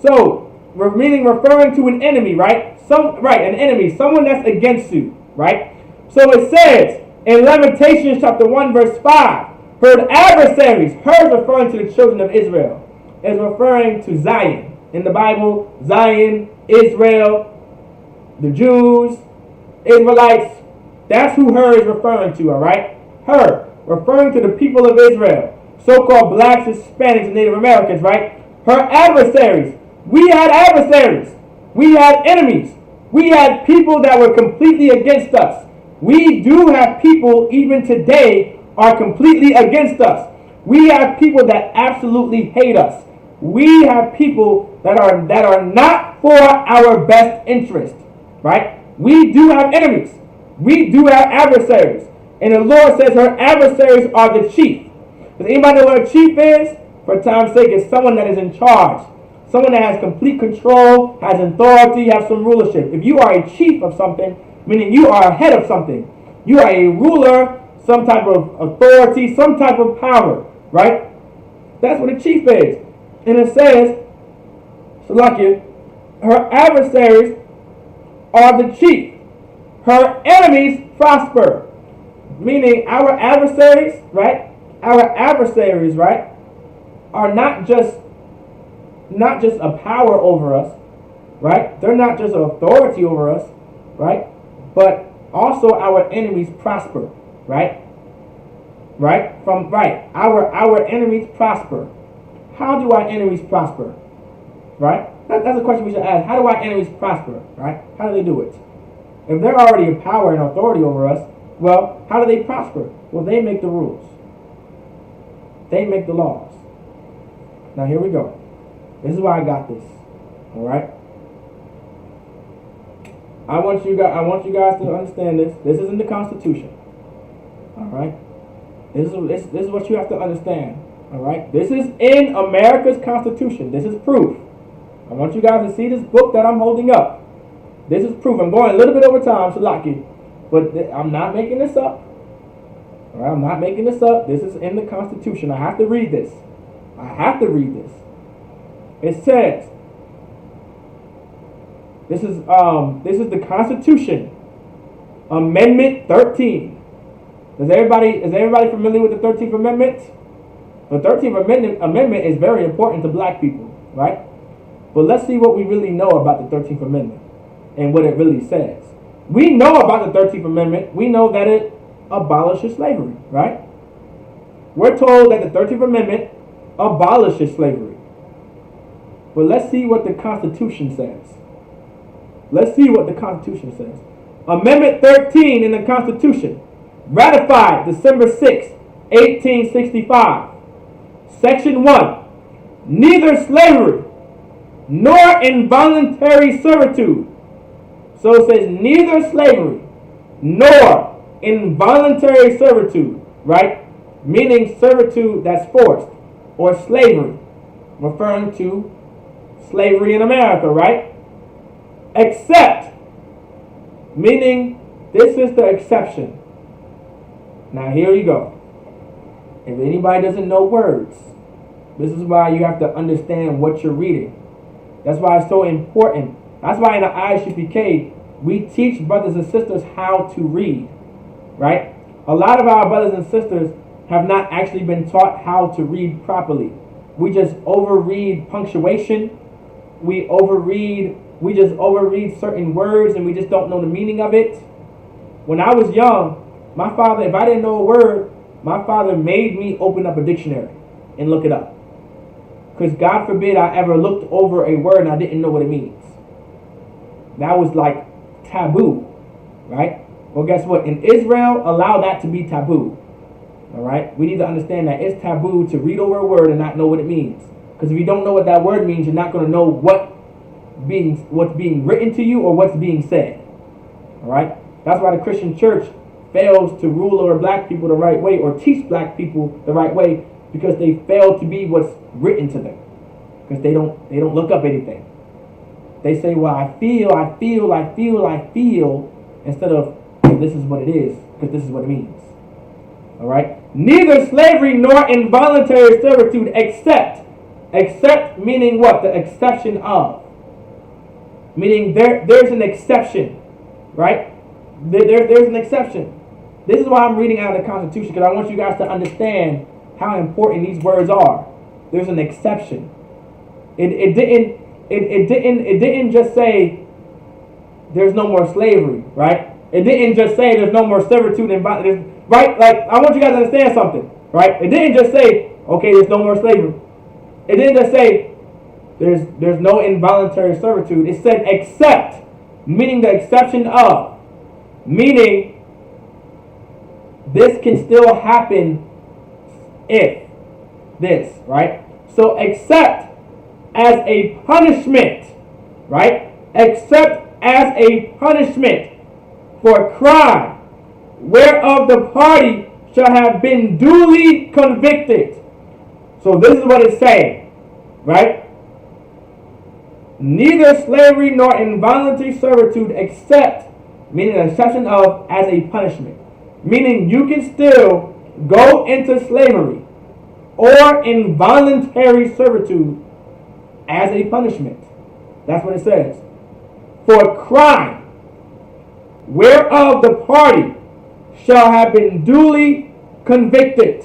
So referring to an enemy, right? An enemy, someone that's against you, right? So it says in Lamentations chapter 1 verse 5, her adversaries, hers referring to the children of Israel, is referring to Zion. In the Bible, Zion, Israel, the Jews, Israelites, that's who her is referring to, all right? Her, referring to the people of Israel, so-called blacks, Hispanics, and Native Americans, right? Her adversaries. We had adversaries. We had enemies. We had people that were completely against us. We do have people even today are completely against us. We have people that absolutely hate us. We have people that are not for our best interest, right? We do have enemies. We do have adversaries. And the Lord says her adversaries are the chief. Does anybody know what a chief is? For time's sake, it's someone that is in charge. Someone that has complete control, has authority, has some rulership. If you are a chief of something, meaning you are a head of something, you are a ruler, some type of authority, some type of power, right? That's what a chief is. And it says, Salakia, her adversaries are the chief. Her enemies prosper. Meaning our adversaries, right? Our adversaries, right, are not just a power over us, right? They're not just an authority over us, right? But also our enemies prosper, right? Our enemies prosper. How do our enemies prosper? Right? That's a question we should ask. How do our enemies prosper? Right? How do they do it? If they're already in power and authority over us, well, how do they prosper? Well, they make the rules. They make the laws. Now here we go. This is why I got this. All right. I want you guys to understand this. This is in the Constitution. All right. This is what you have to understand. All right. This is in America's Constitution. This is proof. I want you guys to see this book that I'm holding up. This is proof. I'm going a little bit over time, Salaki, but I'm not making this up. All right. I'm not making this up. This is in the Constitution. I have to read this. It says, this is the Constitution, Amendment 13. Is everybody familiar with the 13th Amendment? The 13th Amendment is very important to black people, right? But let's see what we really know about the 13th Amendment and what it really says. We know about the 13th Amendment. We know that it abolishes slavery, right? We're told that the 13th Amendment abolishes slavery. But let's see what the Constitution says. Let's see what the Constitution says. Amendment 13 in the Constitution, ratified December 6, 1865. Section 1. Neither slavery nor involuntary servitude. So it says neither slavery nor involuntary servitude, right? Meaning servitude that's forced, or slavery, referring to slavery in America, right? Except, meaning this is the exception. Now here you go. If anybody doesn't know words, this is why you have to understand what you're reading. That's why it's so important. That's why in the Isupk we teach brothers and sisters how to read, right? A lot of our brothers and sisters have not actually been taught how to read properly. We just overread punctuation. We just overread certain words, and we just don't know the meaning of it. When I was young, my father, if I didn't know a word, my father made me open up a dictionary and look it up. Because God forbid I ever looked over a word and I didn't know what it means. That was like taboo, right? Well, guess what? In Israel, allow that to be taboo. All right? We need to understand that it's taboo to read over a word and not know what it means. Because if you don't know what that word means, you're not going to know what's being written to you or what's being said. All right? That's why the Christian church fails to rule over black people the right way or teach black people the right way, because they fail to be what's written to them. Because they don't look up anything. They say, well, I feel, instead of, well, this is what it is, because this is what it means. All right? Neither slavery nor involuntary servitude except meaning what? The exception of. Meaning there's an exception, right? There's an exception. This is why I'm reading out of the Constitution, because I want you guys to understand how important these words are. There's an exception. It didn't just say there's no more slavery, right? It didn't just say there's no more servitude and right? Like, I want you guys to understand something, right? It didn't just say, okay, there's no more slavery. It didn't just say there's no involuntary servitude. It said except, meaning the exception of, meaning this can still happen if this, right? So except as a punishment, right? Except as a punishment for a crime whereof the party shall have been duly convicted. So this is what it's saying, right? Neither slavery nor involuntary servitude except, meaning an exception of, as a punishment. Meaning you can still go into slavery or involuntary servitude as a punishment. That's what it says. For a crime whereof the party shall have been duly convicted.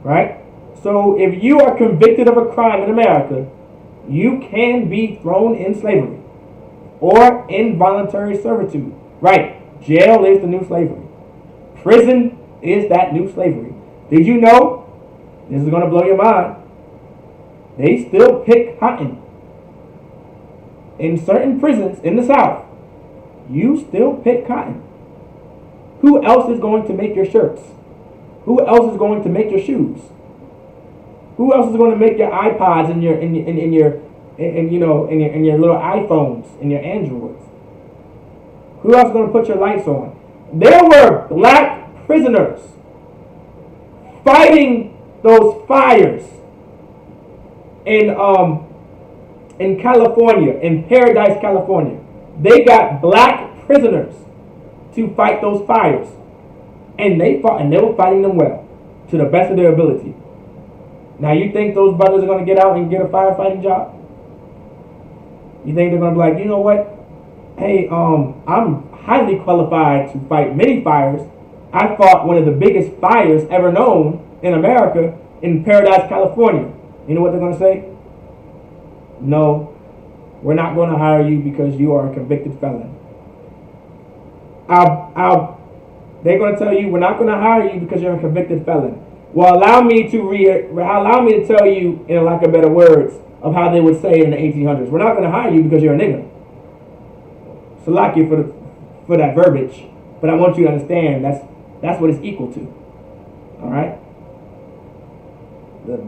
Right? So if you are convicted of a crime in America, you can be thrown in slavery or involuntary servitude. Right? Jail is the new slavery. Prison is that new slavery. Did you know? This is going to blow your mind. They still pick cotton. In certain prisons in the South, you still pick cotton. Who else is going to make your shirts? Who else is going to make your shoes? Who else is going to make your iPods and your little iPhones and your Androids? Who else is going to put your lights on? There were black prisoners fighting those fires in California, in Paradise, California. They got black prisoners to fight those fires. And they fought, and they were fighting them well, to the best of their ability. Now you think those brothers are going to get out and get a firefighting job? You think they're going to be like, you know what? Hey, I'm highly qualified to fight many fires. I fought one of the biggest fires ever known in America in Paradise, California. You know what they're going to say? No, we're not going to hire you because you are a convicted felon. They're going to tell you, we're not going to hire you because you're a convicted felon. Well, allow me to tell you, in lack of better words, of how they would say it in the 1800s. We're not going to hire you because you're a nigger. Salaki for that verbiage, but I want you to understand that's what it's equal to. All right.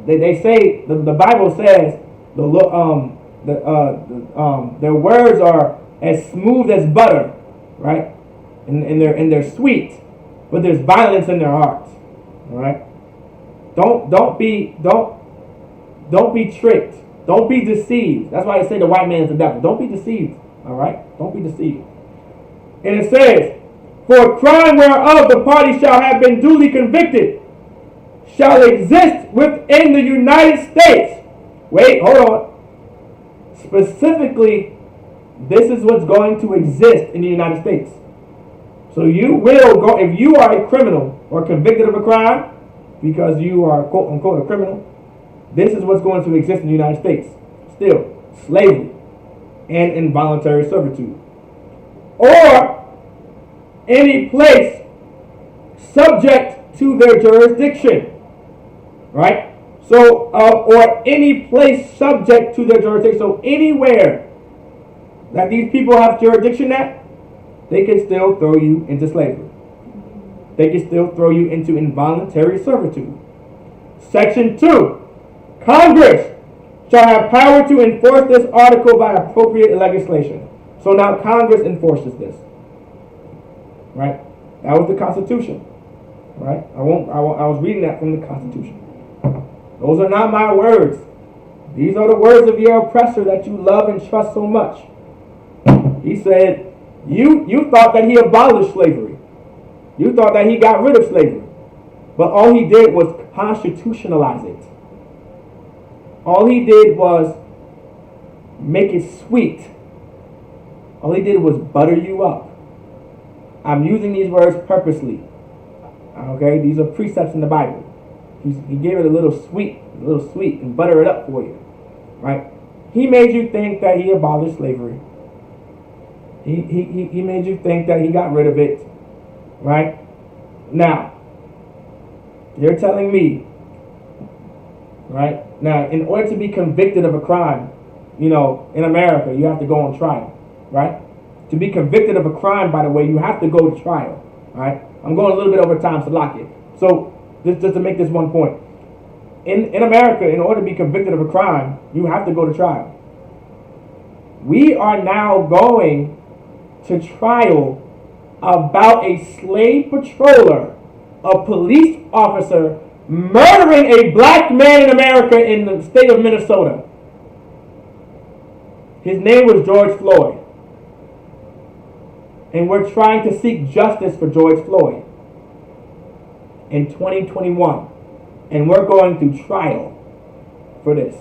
They say the Bible says their words are as smooth as butter, right? And they're sweet, but there's violence in their hearts. All right. Don't be tricked. Don't be deceived. That's why they say the white man is the devil. Don't be deceived. All right. Don't be deceived. And it says, for a crime whereof the party shall have been duly convicted shall exist within the United States. Wait, hold on. Specifically, this is what's going to exist in the United States. So you will go, if you are a criminal or convicted of a crime, because you are quote unquote a criminal, this is what's going to exist in the United States. Still, slavery and involuntary servitude. Or any place subject to their jurisdiction. Right? So, or any place subject to their jurisdiction. So anywhere that these people have jurisdiction at, they can still throw you into slavery. They can still throw you into involuntary servitude. Section 2. Congress shall have power to enforce this article by appropriate legislation. So now Congress enforces this. Right? That was the Constitution. Right? I was reading that from the Constitution. Those are not my words. These are the words of your oppressor that you love and trust so much. He said, you thought that he abolished slavery. You thought that he got rid of slavery. But all he did was constitutionalize it. All he did was make it sweet. All he did was butter you up. I'm using these words purposely. Okay, these are precepts in the Bible. He gave it a little sweet, and butter it up for you. Right? He made you think that he abolished slavery. He made you think that he got rid of it. Right? Now, you're telling me, right? Now, in order to be convicted of a crime, in America, you have to go on trial. Right? To be convicted of a crime, by the way, you have to go to trial. Right? I'm going a little bit over time, so lock it. So, just to make this one point. In America, in order to be convicted of a crime, you have to go to trial. We are now going to trial about a slave patroller, a police officer, murdering a black man in America in the state of Minnesota. His name was George Floyd. And we're trying to seek justice for George Floyd in 2021. And we're going to trial for this.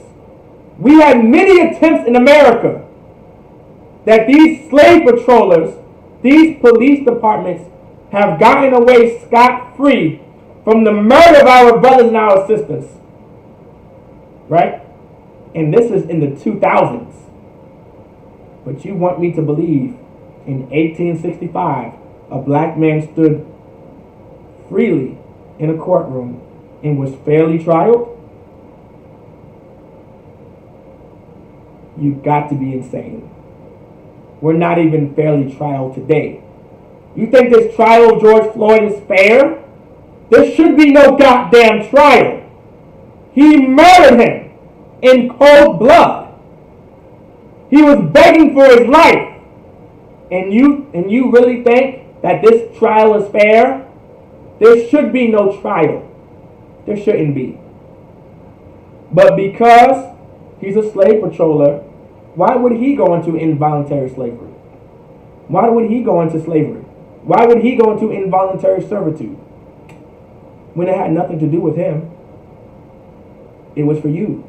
We had many attempts in America that these slave patrollers, these police departments, have gotten away scot-free from the murder of our brothers and our sisters. Right? And this is in the 2000s. But you want me to believe in 1865, a black man stood freely in a courtroom and was fairly trialed? You've got to be insane. We're not even fairly trialed today. You think this trial of George Floyd is fair? There should be no goddamn trial. He murdered him in cold blood. He was begging for his life. And you really think that this trial is fair? There should be no trial. There shouldn't be. But because he's a slave patroller, why would he go into involuntary slavery? Why would he go into slavery? Why would he go into involuntary servitude? When it had nothing to do with him. It was for you.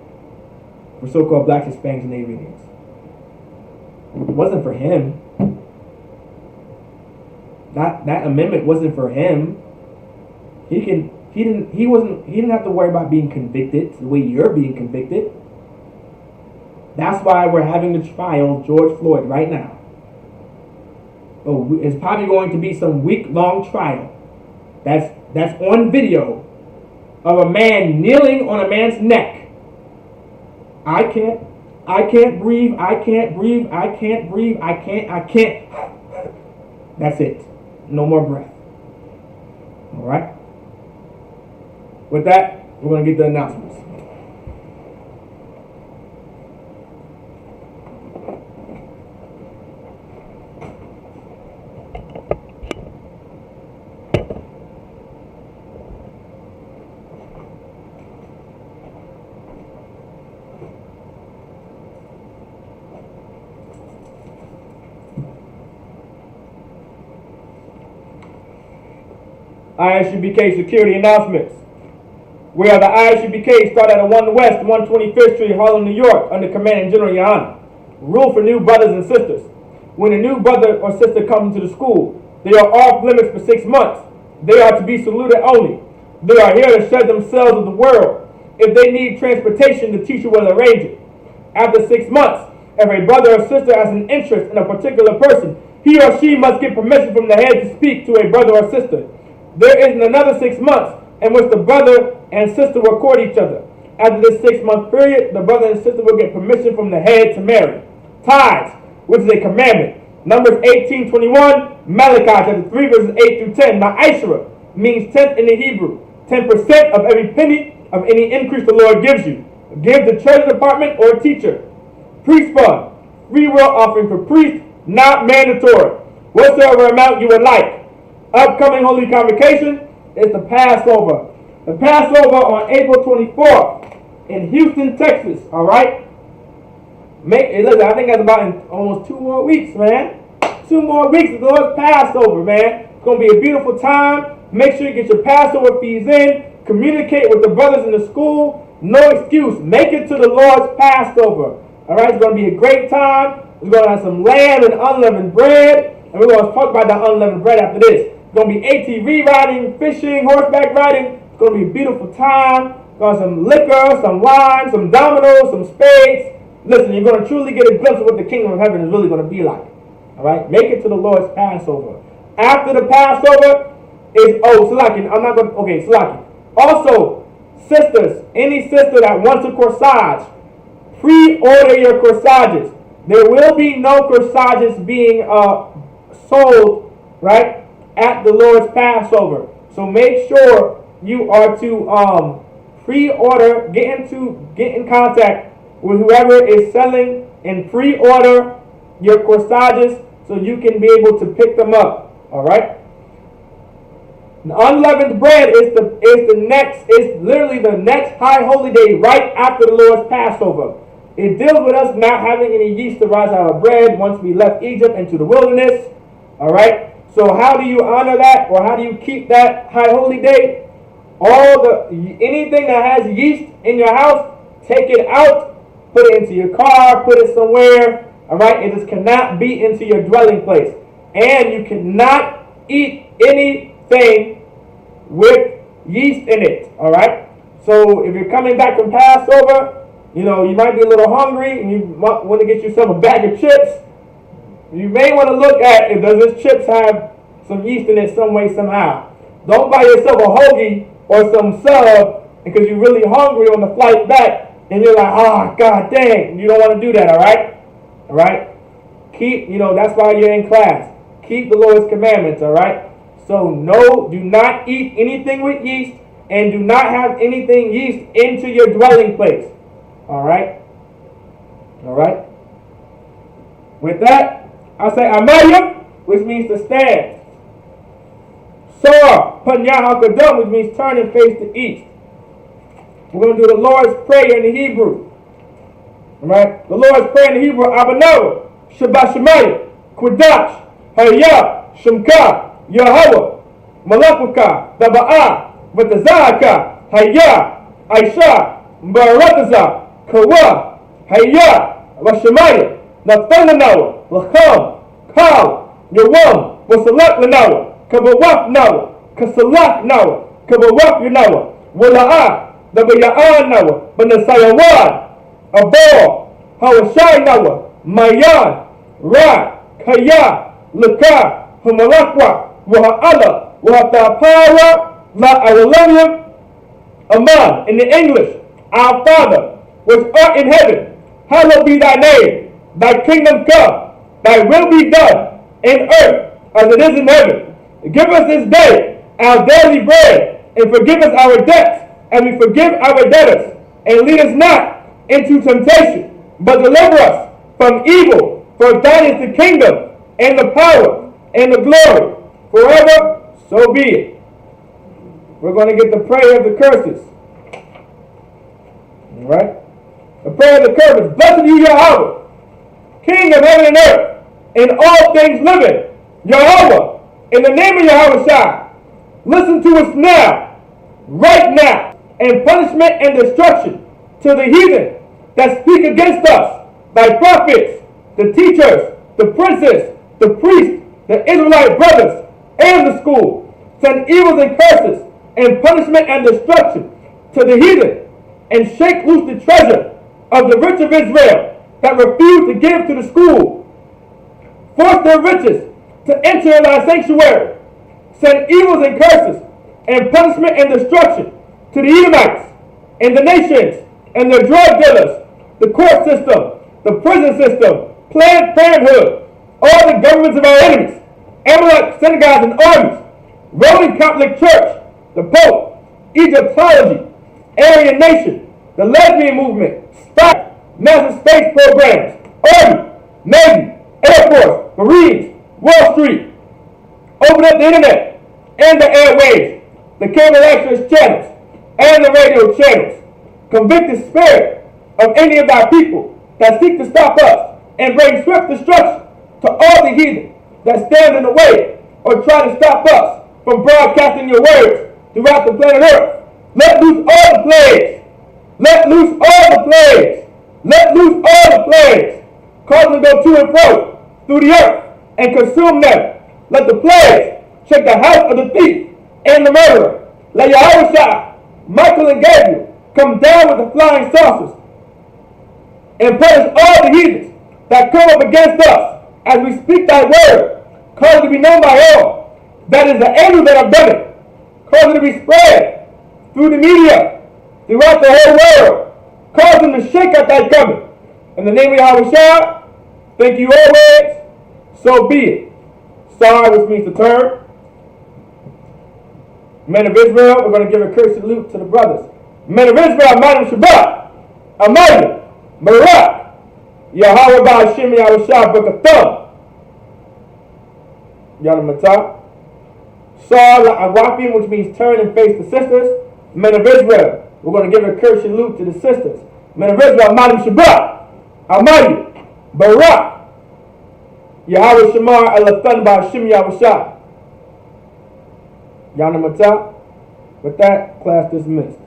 For so-called blacks, Hispanics, and Native Indians. It wasn't for him. That amendment wasn't for him. He didn't have to worry about being convicted the way you're being convicted. That's why we're having the trial of George Floyd right now. It's probably going to be some week-long trial. That's on video of a man kneeling on a man's neck. I can't breathe. That's it. No more breath. All right? With that, we're going to get the announcements. ISUBK security announcements. We are the ISUBK, start at 1 West, 125th Street, Harlem, New York, under Commanding General Yana. Rule for new brothers and sisters. When a new brother or sister comes into the school, They are off limits for 6 months. They are to be saluted only. They are here to shed themselves of the world. If they need transportation, the teacher will arrange it. After 6 months, if a brother or sister has an interest in a particular person, he or she must get permission from the head to speak to a brother or sister. There is another 6 months in which the brother and sister will court each other. After this 6-month period, the brother and sister will get permission from the head to marry. Tithes, which is a commandment. Numbers 18:21, Malachi chapter 3 verses 8 through 10. Now Isupk means tenth in the Hebrew. 10% of every penny of any increase the Lord gives you. Give the treasury department or teacher. Priest fund, free will offering for priests, not mandatory. Whatsoever amount you would like. Upcoming holy convocation is the Passover. The Passover on April 24th in Houston, Texas. All right. Listen, I think that's about in almost 2 more weeks, man. 2 more weeks of the Lord's Passover, man. It's going to be a beautiful time. Make sure you get your Passover fees in. Communicate with the brothers in the school. No excuse. Make it to the Lord's Passover. All right. It's going to be a great time. We're going to have some lamb and unleavened bread. And we're going to talk about that unleavened bread after this. It's going to be ATV riding, fishing, horseback riding. It's going to be a beautiful time. Got some liquor, some wine, some dominoes, some spades. Listen, you're going to truly get a glimpse of what the kingdom of heaven is really going to be like. All right? Make it to the Lord's Passover. After the Passover is, Salaki. I'm not going to, okay, Salaki. Also, sisters, any sister that wants a corsage, pre-order your corsages. There will be no corsages being sold, right, at the Lord's Passover. So make sure you are to pre-order, get in contact with whoever is selling and pre-order your corsages so you can be able to pick them up. All right. The unleavened bread is literally the next high holy day right after the Lord's Passover. It deals with us not having any yeast to rise out of bread once we left Egypt into the wilderness. All right. So how do you honor that, or how do you keep that high holy day? Anything that has yeast in your house, take it out. Put it into your car, put it somewhere, all right? It just cannot be into your dwelling place. And you cannot eat anything with yeast in it, all right? So if you're coming back from Passover, you might be a little hungry and you might want to get yourself a bag of chips. You may want to look at if does this chips have some yeast in it some way, somehow. Don't buy yourself a hoagie or some sub because you're really hungry on the flight back. And you're like, oh, God dang. You don't want to do that, all right? All right? Keep, that's why you're in class. Keep the Lord's commandments, all right? So, do not eat anything with yeast, and do not have anything yeast into your dwelling place. All right? All right? With that, I'll say Amaya, which means to stand. Sora, Panya Hakadam, which means turn and face to east. We're going to do the Lord's Prayer in the Hebrew. All right? The Lord's Prayer in the Hebrew, Abanawa, Shabbat Shemaya, Qudash, Hayah, Shemka, Yahweh, Malakuka, Daba'ah, Vatazaka, Hayah, Aisha, Barataza, Kawa, Hayah, Vashemaya, Nathananawa, Lacham, Kal, Yawam, Wasalak Lanawa, Kabawak Nawa, Kasalak Nawa, Kabawak Yanawa, Wala'ah, Dabayaan Nawa, Banasayawan, Abor, Hawashai Nawa, Mayan, Ra, Kaya, Laka, Humalakwa, Waha'ala, Wahatapara, La Awalanium, Aman. In the English, our Father, which art in heaven, hallowed be thy name. Thy kingdom come, thy will be done in earth as it is in heaven. Give us this day our daily bread, and forgive us our debts, and we forgive our debtors. And lead us not into temptation, but deliver us from evil. For thine is the kingdom, and the power, and the glory, forever. So be it. We're going to get the prayer of the curses. All right? The prayer of the curses. Blessed you, Yahweh, King of heaven and earth, and all things living. Yahweh, in the name of Yahweh Shai, listen to us now, right now, and punishment and destruction to the heathen that speak against us, thy prophets, the teachers, the princes, the priests, the Israelite brothers, school. Send evils and curses and punishment and destruction to the heathen, and shake loose the treasure of the rich of Israel that refuse to give to the school. Force their riches to enter in thy sanctuary. Send evils and curses and punishment and destruction to the Edomites and the nations and the drug dealers, the court system, the prison system, Planned Parenthood, all the governments of our enemies, Amalek synagogues and armies, Roman Catholic Church, the Pope, Egyptology, Aryan Nation, the lesbian movement, SPY, NASA space programs, Army, Navy, Air Force, Marines, Wall Street. Open up the internet and the airwaves, the cable access channels, and the radio channels. Convict the spirit of any of thy people that seek to stop us and bring swift destruction to all the heathen that stand in the way or try to stop us from broadcasting your words throughout the planet Earth. Let loose all the plagues. Let loose all the plagues. Let loose all the plagues. Cause them to go to and fro through the earth and consume them. Let the plagues shake the house of the thief and the murderer. Let Yahushua, Michael, and Gabriel come down with the flying saucers and punish all the heathens that come up against us as we speak thy word. Cause it to be known by all that is the angels that have done it. Cause it to be spread through the media, throughout the whole world. Cause them to shake at thy coming. In the name of Yahushua, thank you always, so be it. Sar, which means to turn. Men of Israel, we're going to give a curse salute to the brothers. Men of Israel, Madam Shabbat, Amayim, Barak, Yahweh Ba'ashim Yahushua, Book of Thumb. Yana Matah. Sar La'arafim, which means turn and face the sisters. Men of Israel, we're going to give a curse salute to the sisters. Men of Israel, Madam Shabbat, Amayim, Barak, Yahweh Shamar Elathan Ba'ashim Yahushua. Yana Matah. With that, class dismissed.